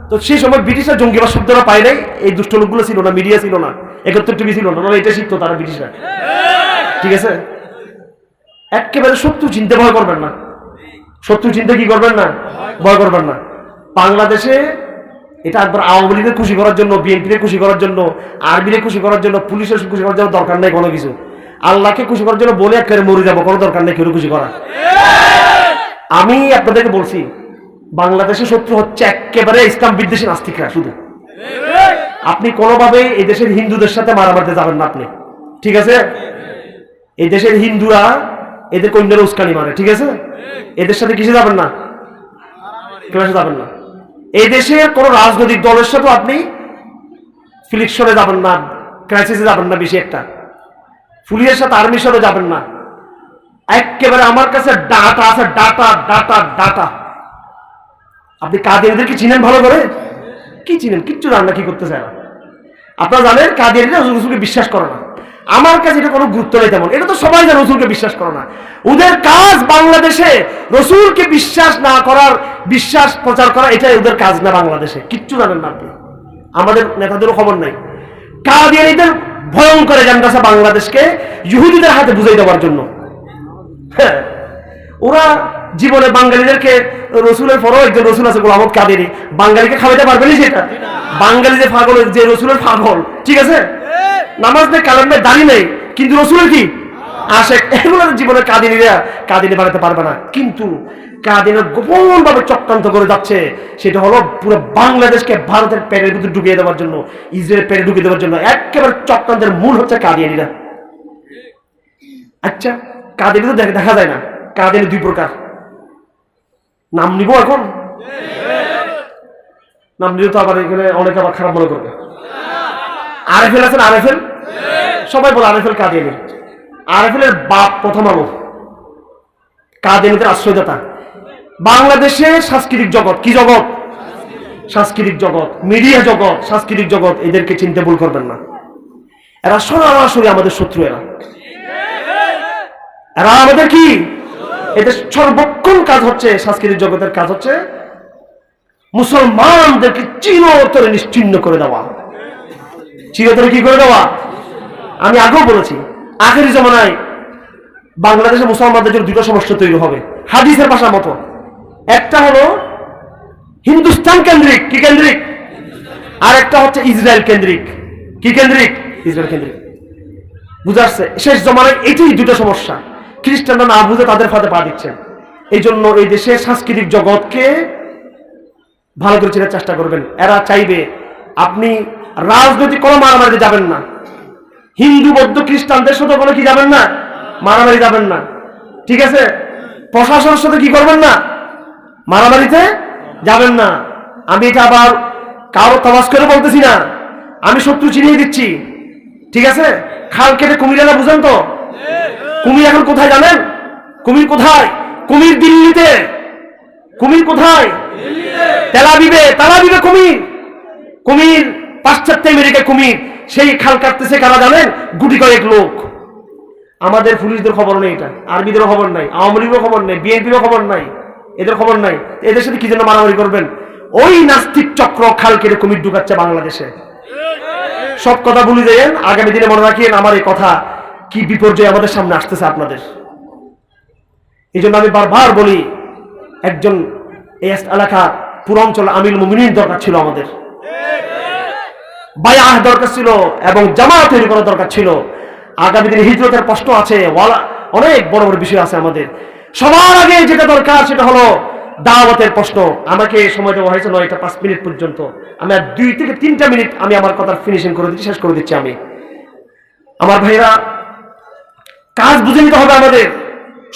তো সেই সময় ব্রিটিশরা জঙ্গিবাদ শব্দটা পায় নাই, এই দুষ্ট লোকগুলো ছিল না, মিডিয়া ছিল না, 71 টিভি ছিল না, এটা শিখতো তারা ব্রিটিশরা। ঠিক আছে, একেবারে শত্রু চিনতে ভয় করবেন না, শত্রু চিনতে কি করবেন না, ভয় করবেন না। বাংলাদেশে এটা একবার আওয়ামী লীগের খুশি করার জন্য, বিএনপিকে খুশি করার জন্য, আর্মিকে খুশি করার জন্য, পুলিশের খুশি করার জন্য দরকার নেই কোনো কিছু। আল্লাহকে খুশি করার জন্য বলে একেবারে মরে যাবো, কোনো দরকার নেই কেউ খুশি করা। আমি আপনাদেরকে বলছি, বাংলাদেশের শত্রু হচ্ছে একেবারে ইসলাম বিদ্বেষী নাস্তিকরা শুধু। আপনি কোনোভাবে এই দেশের হিন্দুদের সাথে মারামারিতে যাবেন না আপনি। ঠিক আছে, এই দেশের হিন্দুরা এদের কন্যারা উস্কানি মারে। ঠিক আছে, এদের সাথে কিসে যাবেন না, ক্লাসে যাবেন না। এই দেশের কোন রাজনৈতিক দলের সাথে আপনি ফ্রিকশনে যাবেন না, ক্রাইসিসে যাবেন না বেশি একটা। পুলিশের সাথে আর্মির সাথে যাবেন না। একেবারে আমার কাছে ডাটা আছে, ডাটা ডাটা ডাটা। আপনি কাদিয়ানীদেরকে চিনেন ভালো করে? কি চিনেন? কিচ্ছু জানেন না কি করতে চায় না। আপনারা জানেন কাদিয়ানীরা রসুলকে বিশ্বাস করে না। আমার কাছে এটা কোনো গুরুত্ব নেই তেমন, এটা তো সবাই জানে রসুলকে বিশ্বাস করে না। ওদের কাজ বাংলাদেশে রসুলকে বিশ্বাস না করার, বিশ্বাস প্রচার করা, এটাই ওদের কাজ না বাংলাদেশে। কিচ্ছু জানেন না আপনি, আমাদের নেতাদেরও খবর নাই। কাদিয়ানীদের ভয়ঙ্কর এজেন্ডা আছে বাংলাদেশকে ইহুদিদের হাতে বুঝাই দেওয়ার জন্য। হ্যাঁ, ওরা জীবনে বাঙালিদেরকে, রসুলের পরও একজন রসুল আছে গোলাম আহমদ কাদেরী, বাঙালিকে খাওয়াইতে পারবেনি সেটা। বাঙালি যে পাগল, যে রসুলের পাগল, ঠিক আছে, নামাজ নেই, কালাম নেই, দাড়ি নেই, কিন্তু রসুলের কি আশেক, এগুলো জীবনে কাদিনী বানাতে পারবে না। কিন্তু কাদিনী গোপন ভাবে চক্রান্ত করে যাচ্ছে, সেটা হলো পুরো বাংলাদেশকে ভারতের পেটের ভিতরে ঢুকিয়ে দেওয়ার জন্য, ইসরায়েলের পেটে ঢুকিয়ে দেওয়ার জন্য। একেবারে চক্রান্তের মূল হচ্ছে কাদিয়ানীরা। আচ্ছা, কাদিনী তো দেখা যায় না। কাদিনী দুই প্রকার। নাম নিব এখন? নাম নিলে তো আবার এখানে অনেকে আবার খারাপ মনে করবে। আরএফএল আছেন, আরএফএল সবাই বলে আরএফএল কাদিয়ানী। আরএফএলের বাপ প্রথম আলো, কাদিয়ানীদের আশ্রয়দাতা। বাংলাদেশে সাংস্কৃতিক জগৎ, কি জগৎ? সাংস্কৃতিক জগৎ, মিডিয়া জগৎ, সাংস্কৃতিক জগৎ, এদেরকে চিনতে ভুল করবেন না। এরা সরাসরি আমাদের শত্রু। এরা আমাদের কি, এদের সর্বক্ষণ কাজ হচ্ছে, সাংস্কৃতিক জগতের কাজ হচ্ছে মুসলমানদেরকে চিরতরে নিশ্চিহ্ন করে দেওয়া। চিরতরে কি করে দেওয়া? আমি আগেও বলেছি, আখেরি জামানায় বাংলাদেশে মুসলমানদের জন্য দুটো সমস্যা তৈরি হবে হাদিসের ভাষার মতো। একটা হলো হিন্দুস্তান কেন্দ্রিক, কি কেন্দ্রিক? আর একটা হচ্ছে ইসরায়েল কেন্দ্রিক, কি কেন্দ্রিক? ইসরায়েল কেন্দ্রিক। বুঝাচ্ছে শেষ জমানায় এটাই দুটো সমস্যা। খ্রিস্টানরা না বুঝে তাদের ফাঁদে পা দিচ্ছেন। এই জন্য এই দেশের সাংস্কৃতিক জগৎকে ভালো করে চেনার চেষ্টা করবেন। এরা চাইবে আপনি রাজনৈতিক কোনো মারামারিতে যাবেন না। হিন্দু বৌদ্ধ খ্রিস্টানদের সাথে কোনো কি যাবেন না, মারামারি যাবেন না। ঠিক আছে, প্রশাসনের সাথে কি করবেন না, মারামারিতে যাবেন না। আমি এটা আবার কারো তামাশ করে বলতেছি না, আমি শত্রু চিনিয়ে দিচ্ছি। ঠিক আছে, খাল কেটে কুমিরেরা বুঝেন তো? কুমির এখন কোথায় জানেন? কুমির কোথায়? কুমির দিল্লিতে। কুমির কোথায়? তেলাবিবে। তেলাবিবে কুমির। কুমির পাশ্চাত্য আমেরিকায় কুমির। সেই খাল কাটতেছে কারা জানেন? গুটি কয়েক লোক। আমাদের পুলিশদের খবর নেই, এটা আর্মিদেরও খবর নাই, আওয়ামী লীগেরও খবর নাই, বিএনপিরও খবর নাই, এদের খবর নাই। এদের সাথে কি জন্য মারামারি করবেন? ওই নাস্তিক চক্র খাল কেটে কুমির ঢুকাচ্ছে বাংলাদেশে। সব কথা ভুলে যাবেন, আগামী দিনে মনে রাখিয়েন আমার এই কথা কি বিপর্যয় আমাদের সামনে আসতেছে আপনাদের। এই জন্য আমি বারবার বলি, একজন এই এলাকা পুরাঞ্চল আমির মুমিনিন দরকার ছিল আমাদের, বায়াহ দরকার ছিল এবং জামাত তৈরি করা দরকার ছিল। আগামী দিনে হিজরতের প্রশ্ন আছে, অনেক বড় বড় বিষয় আছে আমাদের। সবার আগে যেটা দরকার সেটা হলো দাওয়াতের প্রশ্ন। আমাকে সময় দেওয়া হয়েছে 9:05 পর্যন্ত। আমি আর 2 থেকে 3টা মিনিট আমি আমার কথা ফিনিশিং করে দিচ্ছি, শেষ করে দিচ্ছি। আমি আমার ভাইরা, কাজ বুঝে নিতে হবে আমাদের,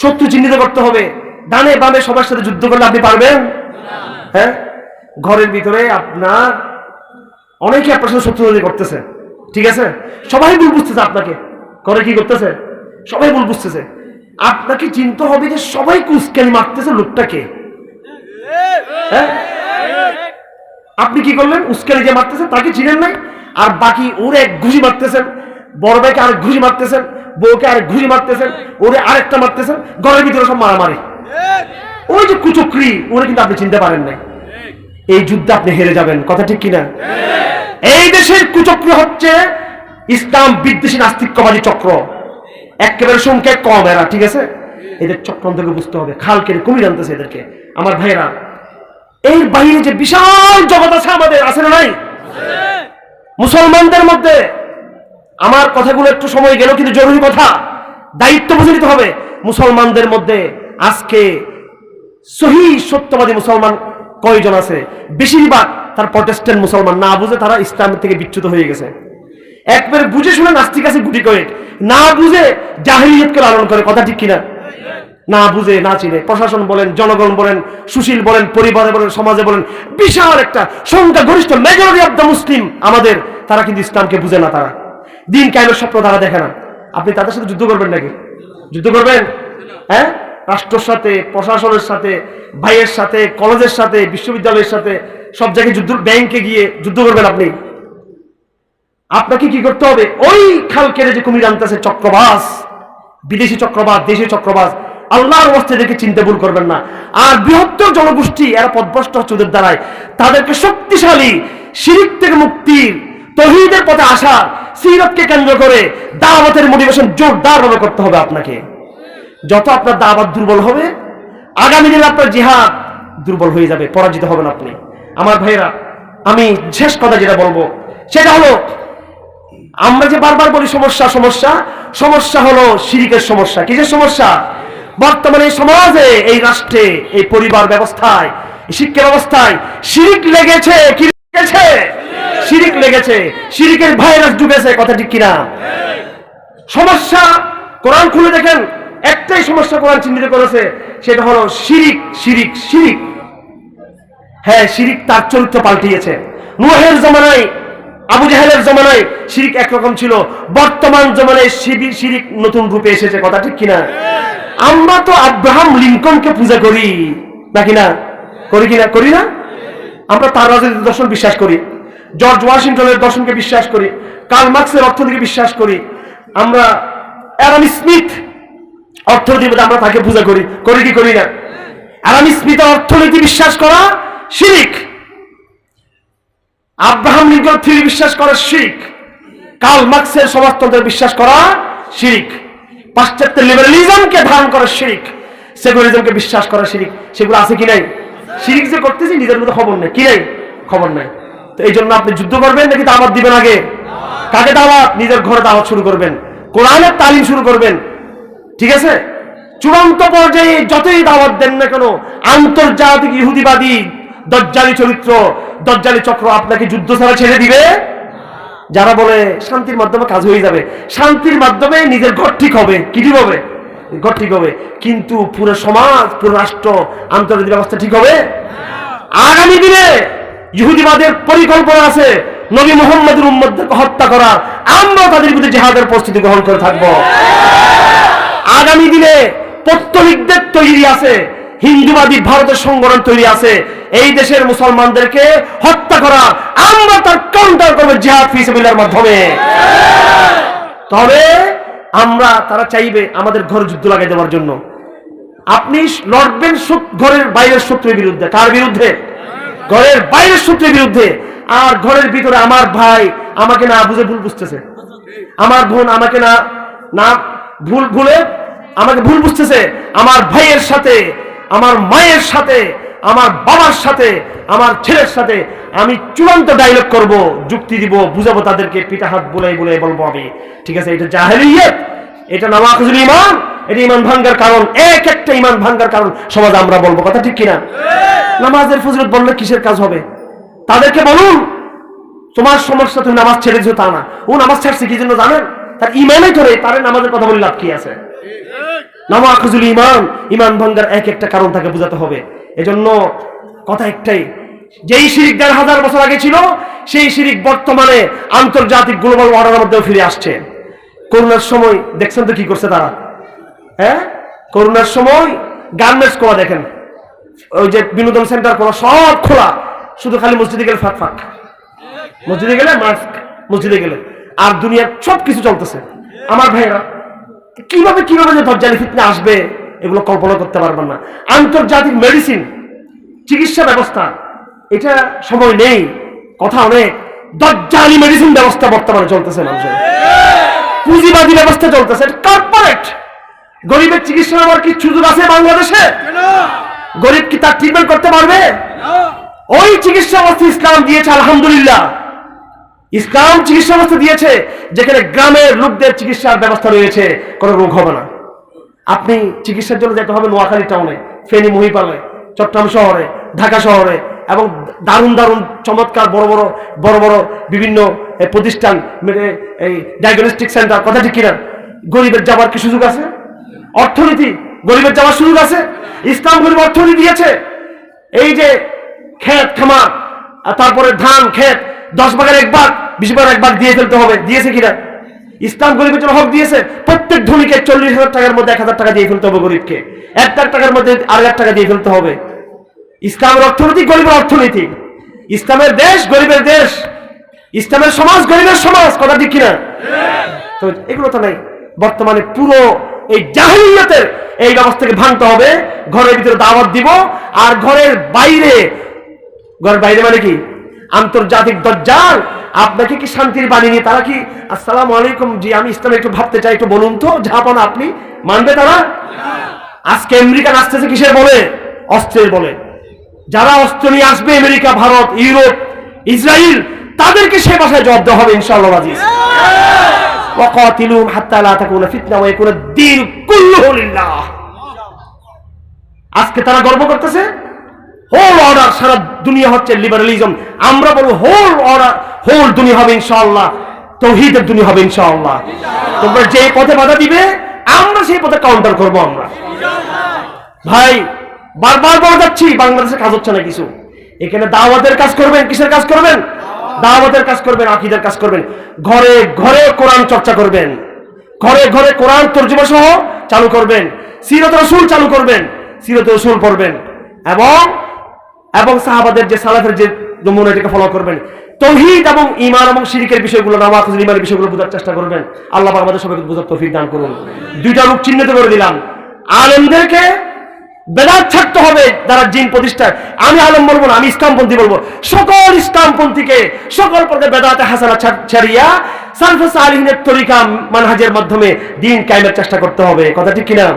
শত্রু চিহ্নিত করতে হবে। ডানে বামে সবার সাথে যুদ্ধ করলে আপনি পারবেন? হ্যাঁ, ঘরের ভিতরে আপনার অনেকে আপনার সাথে শত্রু করতেছে। ঠিক আছে, সবাই ভুল বুঝতেছে আপনাকে, করে কি করতেছে, সবাই ভুল বুঝতেছে। আপনাকে চিনতে হবে যে সবাই কুস্কানি মারতেছে লোকটাকে। হ্যাঁ, আপনি কি করলেন? উস্কানি যে মারতেছেন তাকে চিনেন নাই, আর বাকি ওরে এক ঘুষি মারতেছেন, বড় ভাইকে আরেক ঘুষি মারতেছেন, বউকে আরেক ঘুষি মারতেছেন, ওরে আরেকটা মারতেছেন, ঘরের ভিতরে সব মারামারি। ওই যে কুচক্রি, ওরে কিন্তু আপনি চিনতে পারেন নাই। এই যুদ্ধে আপনি হেরে যাবেন, কথা ঠিক কিনা? এই দেশের কুচক্রি হচ্ছে ইসলাম বিদ্বেষী নাস্তিক্যবাদী চক্র, একেবারে সংখ্যায় কম এরা, ঠিক আছে? এদের চক্রান্তকে বুঝতে হবে, খাল কেটে কুমির আনতেছে এদেরকে। আমার ভাইয়েরা, এর বাইরে যে বিশাল জগৎ আছে আমাদের, আছে না নাই? মুসলমানদের মধ্যে, আমার কথাগুলো একটু সময় গেল কিন্তু জরুরি কথা, দায়িত্ব বুঝে নিতে হবে। মুসলমানদের মধ্যে আজকে সহি সত্যবাদী মুসলমান কয়জন আছে? বেশিরভাগ তার প্রটেস্ট্যান্ট মুসলমান, না বুঝে তারা ইসলাম থেকে বিচ্যুত হয়ে গেছে। একবারে বুঝে শুনে নাস্তিক আছে গুটি কয়েক, না বুঝে জাহিলিয়াতকে লালন করে, কথা ঠিক কিনা? না বুঝে, না চিনে, প্রশাসন বলেন, জনগণ বলেন, সুশীল বলেন, পরিবারে বলেন, সমাজে বলেন, বিশাল একটা সংখ্যা গরিষ্ঠ মেজরিটি অফ দ্য মুসলিম আমাদের, তারা কিন্তু ইসলামকে বুঝে না। তারা দিন কায়েমের স্বপ্ন তারা দেখে না। আপনি তাদের সাথে যুদ্ধ করবেন নাকি? যুদ্ধ করবেন? হ্যাঁ, রাষ্ট্রের সাথে, প্রশাসনের সাথে, ভাইয়ের সাথে, কলেজের সাথে, বিশ্ববিদ্যালয়ের সাথে, সব জায়গায় যুদ্ধ, ব্যাংকে গিয়ে যুদ্ধ করবেন আপনি? আপনাকে কি করতে হবে? ওই খাল কেটে যে কুমির আনতেছে চক্রবাজ, বিদেশি চক্রবাজ, দেশি চক্রবাজ, আল্লাহর ওয়াস্তে এদেরকে চিনতে ভুল করবেন না। আর বৃহত্তর জনগোষ্ঠী এরা পথভ্রষ্ট হচ্ছে ওদের দ্বারায়, তাদেরকে শক্তিশালী শিরক থেকে মুক্তির, তৌহিদের পথে আসার, সিরাতকে কেন্দ্র করে দাওয়াতের মোটিভেশন জোরদারভাবে করতে হবে আপনাকে। যত আপনার দাওয়াত দুর্বল হবে, আগামী দিনে আপনার জিহাদ দুর্বল হয়ে যাবে, পরাজিত হবেন আপনি। আমার ভাইয়েরা, আমি শেষ কথা যেটা বলবো সেটা হলো, আমরা যে বারবার বলি সমস্যা সমস্যা, সমস্যা হলো শিরকের সমস্যা। কিসের সমস্যা? বর্তমানে এই সমাজে, এই রাষ্ট্রে, এই পরিবার ব্যবস্থায়, শিক্ষা ব্যবস্থায় শিরক লেগেছে। কি লেগেছে? শিরক লেগেছে, শিরকের ভাইরাস ঢুকেছে, কথা ঠিক কিনা? সমস্যা কোরআন খুলে দেখেন, একটাই সমস্যা কোরআন চিহ্নিত করেছে, সেটা হলো শিরিক। শিরিক, শিরিক। হ্যাঁ, শিরিক তার চরিত্র পাল্টিয়েছে। নূহের জামানায়, আবু জাহেলের জামানায় শিরিক একরকম ছিল, বর্তমান জামানায় শিরিক নতুন রূপে এসেছে, কথা ঠিক কিনা? আমরা তো আব্রাহাম লিঙ্কনকে পূজা করি, নাকি না? করি কিনা? করি না? আমরা তার রাজনৈতিক দর্শন বিশ্বাস করি, জর্জ ওয়াশিংটনের দর্শনকে বিশ্বাস করি, কার্ল মার্কসের অর্থনীতিকে বিশ্বাস করি, আমরা অ্যাডাম স্মিথ অর্থনীতির আমরা তাকে পূজা করি, করি কি করি না? অ্যাডাম স্মিথের অর্থনীতি বিশ্বাস করা শিরিক, আব্রাহাম লিঙ্কন থিওরি বিশ্বাস করা শিরিক, কার্ল মার্কসের সমাজতন্ত্রের বিশ্বাস করা শিরিক, পাশ্চাত্য লিবারালিজমকে ধারণ করা শিরিক, সেকুলারিজমকে বিশ্বাস করা শিরিক। সেগুলো আছে কি নাই? শিরিক যে করতেছি নিজের মধ্যে খবর নেই, কি নাই? খবর নাই। তো এই জন্য আপনি যুদ্ধ করবেন নাকি দাওয়াত দিবেন? আগে কাকে দাওয়াত? নিজের ঘরে দাওয়াত শুরু করবেন, কোরআনের তালিম শুরু করবেন, ঠিক আছে? চূড়ান্ত পর্যায়ে যতই দাওয়াত দেন না কেন, আন্তর্জাতিক ইহুদিবাদী দজ্জালি চরিত্র, দজ্জালি চক্র আপনাকে যুদ্ধ ছাড়া ছেড়ে দিবে। যারা বলে শান্তির মাধ্যমে কাজ হয়ে যাবে, শান্তির মাধ্যমে নিজের ঘর ঠিক হবে, কি ঠিক হবে? ঘর ঠিক হবে, কিন্তু পুরো সমাজ, পুরো রাষ্ট্র, আন্তর্জাতিক ব্যবস্থা ঠিক হবে? আগামী দিনে ইহুদিবাদের পরিকল্পনা আছে নবী মুহাম্মদের উম্মতদেরকে হত্যা করার, আমরা তাদের বিরুদ্ধে জিহাদের প্রস্তুতি গ্রহণ করে থাকবো। আগামী দিনে পত্তলিকদের তৈরি আছে, হিন্দুবাদী ভারতের সংগঠন তৈরি আছে, এই দেশের মুসলমানদেরকে হত্যা করা, আমরা তার কাউন্টার করবো জিহাদ ফি সাবিলিল্লাহর মাধ্যমে। তবে আমরা, তারা চাইবে আমাদের ঘরে যুদ্ধ লাগাই দেওয়ার জন্য। আপনি লড়বেন ঘরের বাইরের শত্রুর বিরুদ্ধে। কার বিরুদ্ধে? ঘরের বাইরের শত্রুর বিরুদ্ধে। আর ঘরের ভিতরে আমার ভাই আমাকে না বুঝে ভুল বুঝতেছে, আমার বোন আমাকে না ভুলে আমাকে ভুল বুঝতেছে, আমার ভাইয়ের সাথে, আমার মায়ের সাথে, আমার বাবার সাথে, আমার ছেলের সাথে আমি চূড়ান্ত ডায়লগ করব, যুক্তি দিব, বুঝাবো তাদেরকে, পিতা হাত বুলাই বুলাই বলবো আমি, ঠিক আছে? এটা জাহেলিয়ত, এটা নাওয়াকিজুল ঈমান, এটা ঈমান ভাঙ্গার কারণ, এক একটা ঈমান ভাঙ্গার কারণ সমাজে আমরা বলবো, কথা ঠিক কিনা? নামাজের ফজিলত বললে কিসের কাজ হবে? তাদেরকে বলুন তোমার সমস্যা, তুমি নামাজ ছেড়ে দিছো, তা না, ও নামাজ ছাড়ছে কি জন্য জানেন? তার ঈমানই ধরে, তার নামাজের কথা বলে লাভ কি আছে? নাওয়াকিজুল ঈমান, ঈমান ভাঙ্গার এক একটা কারণ তাকে বোঝাতে হবে। এজন্য কথা একটাই, যেই শিরিক ১,৫০০ বছর আগে ছিল, সেই শিরিক বর্তমানে আন্তর্জাতিক গ্লোবাল অর্ডারের মধ্যেও ফিরে আসছে। করোনার সময় দেখছেন তো কি করছে তারা? হ্যাঁ, করোনার সময় গার্মেন্টস খোলা, দেখেন ওই যে বিনোদন সেন্টার খোলা, সব খোলা, শুধু খালি মসজিদে গেলে ফাঁক ফাঁক, মসজিদে গেলে মাস্ক, মসজিদে গেলে, আর দুনিয়ার সবকিছু চলতেছে। আমার ভাইরা কিভাবে কিভাবে যে দজ্জালি ফিতনা আসবে এগুলো কল্পনা করতে পারবেন না। আন্তর্জাতিক মেডিসিন চিকিৎসা ব্যবস্থা, এটা সময় নেই, কথা অনেক। দজ্জালি মেডিসিন ব্যবস্থা বর্তমানে চলতেছে, মানুষের পুঁজিবাদী ব্যবস্থা চলতেছে, কর্পোরেট। গরিবের চিকিৎসা নেওয়ার কি সুযোগ আছে বাংলাদেশে? গরিব কি তার ট্রিটমেন্ট করতে পারবে? ওই চিকিৎসা ব্যবস্থা ইসলাম দিয়েছে, আলহামদুলিল্লাহ। ইসলাম চিকিৎসা ব্যবস্থা দিয়েছে যেখানে গ্রামের লোকদের চিকিৎসার ব্যবস্থা রয়েছে, কোনো রোগ হবে না। আপনি চিকিৎসার জন্য যেতে হবে নোয়াখালী টাউনে, ফেনী, মহিপালে, চট্টগ্রাম শহরে, ঢাকা শহরে, এবং দারুণ দারুণ চমৎকার বড় বড় বড় বড় বিভিন্ন প্রতিষ্ঠান, এই ডায়াগনস্টিক সেন্টার, কথা ঠিক কিনা? গরিবের যাওয়ার কি সুযোগ আছে? অর্থনীতি, গরিবের যাওয়ার সুযোগ আছে? ইসলাম গরিব অর্থনীতি দিয়েছে। এই যে ক্ষেত খামার, তারপরে ধান ক্ষেত 10 ভাগের 1 ভাগ, 20 ভাগের 1 ভাগ দিয়ে ফেলতে হবে, দিয়েছে কিনা? ইসলাম গরিবের জন্য হক দিয়েছে। প্রত্যেক ধনীকে 40,000 টাকার মধ্যে 1,000 টাকা দিয়ে ফেলতে হবে, গরিবকে 1 লাখ টাকার মধ্যে 2,000 টাকা দিয়ে ফেলতে হবে। ইসলামের অর্থনীতি গরিবের অর্থনীতি, ইসলামের দেশ গরিবের দেশ, ইসলামের সমাজ গরিবের সমাজ, কথা ঠিক কিনা? তো এগুলো তো নাই। বর্তমানে পুরো এই জাহিলিয়াতের এই ব্যবস্থাকে ভাঙতে হবে। ঘরের ভিতরে দাওয়াত দিব, আর ঘরের বাইরে মানে কি? আন্তর্জাতিক দজ্জাল আপনাকে কি শান্তির বাণী নিয়ে, তারা কি আসসালামু আলাইকুম, জি আমি ইসলামে একটু ভাবতে চাই, একটু বলুন তো, যাবেন আপনি, মানবে তারা? আজকে আমেরিকা আসতেছে কিসের বলে? অস্ত্রের বলে। যারা অস্ত্র নিয়ে আসবে, আমেরিকা, ভারত, ইউরোপ, ইসরায়েল, তাদেরকে সে ভাষায় জবাব দেওয়া হবে ইনশাআল্লাহ আজিজ। ওয়াকাতিলুহুম হাত্তা লা তাকুনা ফিতনা ওয়া ইয়াকুনা দ্বীন কুল্লুহু লিল্লাহ। আজকে তারা গর্ব করতেছে হোল অর্ডার, সারা দুনিয়া হচ্ছে লিবারালিজম। আমরা বলবো হোল অর্ডার, হোল দুনিয়া হবে ইনশাআল্লাহ, তাওহীদের দুনিয়া হবে ইনশাআল্লাহ। তোমরা যে পথে বাধা দিবে, আমরা সেই পথে কাউন্টার করব। আমরা ভাই বারবার বলে যাচ্ছি, বাংলাদেশে কাজ হচ্ছে না কিছু। এখানে দাওয়াতের কাজ করবেন, কিসের কাজ করবেন? দাওয়াতের কাজ করবেন, আকীদার কাজ করবেন। ঘরে ঘরে কোরআন চর্চা করবেন, ঘরে ঘরে কোরআন তরজমা সহ চালু করবেন, সিরাত রাসূল চালু করবেন, সিরাত রাসূল পড়বেন, এবং সাহাবাদের যে সালাফের যে নমুনা, এটাকে ফলো করবেন। তাওহীদ এবং ঈমান এবং শিরকের বিষয়গুলো, নামাজ ঈমানের বিষয়গুলো বোঝার চেষ্টা করবেন। আল্লাহ পাক আমাদের সবাইকে বোঝার তৌফিক দান করুন। 2টা রূপ চিহ্নিত করে দিলাম। আলেমদেরকে বেদাত ছাড়তে হবে, যারা জিন প্রতিষ্ঠায়। আমি আলেম বলবো না, আমি ইসলামপন্থী বলবো। সকল ইসলামপন্থীকে সকল প্রকার বেদাতে হাসানা ছাড়িয়া সালফে সালিহিনের তরিকা মানহাজের মাধ্যমে দিন কায়েমের চেষ্টা করতে হবে, কথা ঠিক কিনা?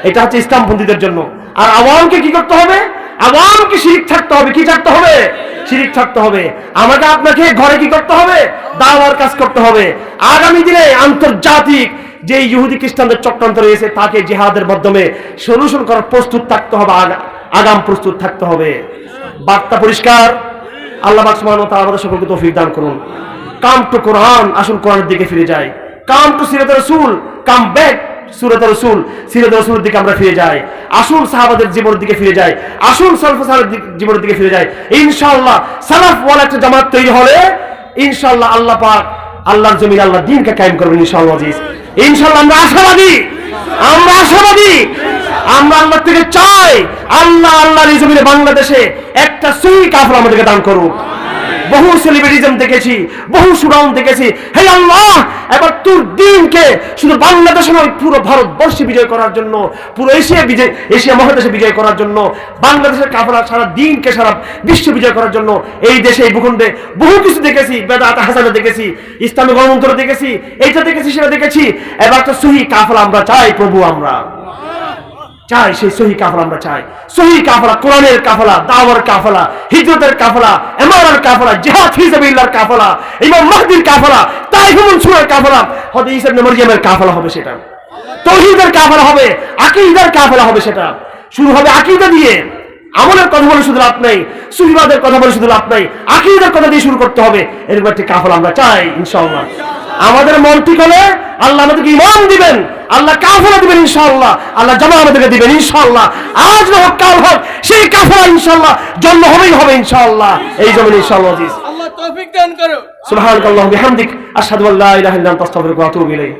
এটা হচ্ছে ইসলামপন্থীদের জন্য। আর আওয়ামকে কি করতে হবে? আওয়ামকে শিরিক ছাড়তে হবে। কি ছাড়তে হবে? শিরিক ছাড়তে হবে। আমাকে আপনাকে ঘরে কি করতে হবে? দাওয়ার কাজ করতে হবে। আগামী দিনে আন্তর্জাতিক যে ইহুদি খ্রিস্টানদের চক্রান্ত রয়েছে, তাকে জিহাদের মাধ্যমে সলিউশন করার প্রস্তুত থাকতে হবে, আগাম প্রস্তুত থাকতে হবে। বার্তা পরিষ্কার। আল্লাহ পাক সুবহানাহু ওয়া তাআলা আমাদের সকলকে তৌফিক দান করুন। কাম টু কোরআন, আসুন কোরআনের দিকে ফিরে যাই। কাম টু সিরাত রাসূল, কাম ব্যাক সুরাত রাসূল, সিরাত রাসূলের দিকে আমরা ফিরে যাই। আসুন সাহাবাদের জীবনের দিকে ফিরে যাই, আসুন সালফে সালেহদের জীবনের দিকে ফিরে যাই। ইনশাআল্লাহ সালাফ ওয়ালা একটা জামাত তৈরি হলে ইনশাআল্লাহ আল্লাহ পাক আল্লাহর জমিনে আল্লাহ দ্বীনকে কায়েম করবেন ইনশাআল্লাহ আজিজ। ইনশাআল্লাহ আমরা আশাবাদী, আমরা আশাবাদী। আমরা আল্লাহ থেকে চাই আল্লাহর এই জমিনে বাংলাদেশে একটা সহি কাফেলা আমাদেরকে দান করুক। বহু সেলিব্রিটিজম দেখেছি, বহু সুরাউন দেখেছি। হে আল্লাহ, এবার তোর দ্বীনকে শুধু বাংলাদেশে নয়, পুরো ভারতবর্ষে বিজয় করার জন্য, পুরো এশিয়া মহাদেশে বিজয় করার জন্য, বাংলাদেশের কাফেলা সারা দ্বীনকে সারা বিশ্ব বিজয় করার জন্য। এই দেশে এই ভূখণ্ডে বহু কিছু দেখেছি, বেদাত হাসানা দেখেছি, ইসলামী গণতন্ত্র দেখেছি, এইটা দেখেছি, সেটা দেখেছি। এবার তো সহি কাফেলা আমরা চাই প্রভু, আমরা চাই সেই সহি কাফেলা। আমরা চাই সহি কাফেলা, কোরআনের কাফেলা, দাওয়ার কাফেলা, হিজরতের কাফেলা, ইমানের কাফেলা, জিহাদ ফি সাবিলিল্লাহর কাফেলা, ইমাম মাহদির কাফেলা, তাইফুল মনসুরের কাফেলা, হযরত ঈসা ইবনে মারইয়ামের কাফেলা হবে। সেটা তাওহীদের কাফেলা হবে, আকীদার কাফেলা হবে। সেটা শুরু হবে আকীদা দিয়ে। আমলের কথা বলে শুধু লাভ নাই, সুফিবাদের কথা বলে শুধু লাভ নাই, আকীদার কথা দিয়ে শুরু করতে হবে। এরকম একটা কাফেলা আমরা চাই ইনশাআল্লাহ। আমাদের মন ঠিক হলে আল্লাহ আমাদেরকে ঈমান দিবেন, আল্লাহ কাফেলা দিবেন ইনশাআল্লাহ, আল্লাহ জামা আমাদেরকে দিবেন ইনশাআল্লাহ। আজ না হোক কাল হোক, সেই কাফেলা ইনশাআল্লাহ জন্ম হবেই হবে ইনশাআল্লাহ এই জমিনে ইনশাআল্লাহ আজিজ। আল্লাহ তৌফিক দান করো। সুবহানাকাল্লাহু বিহামদিক, আশহাদু আল্লা ইলাহা ইল্লা আনতা আস্তাগফিরুকা ওয়া আতুবু ইলাইক।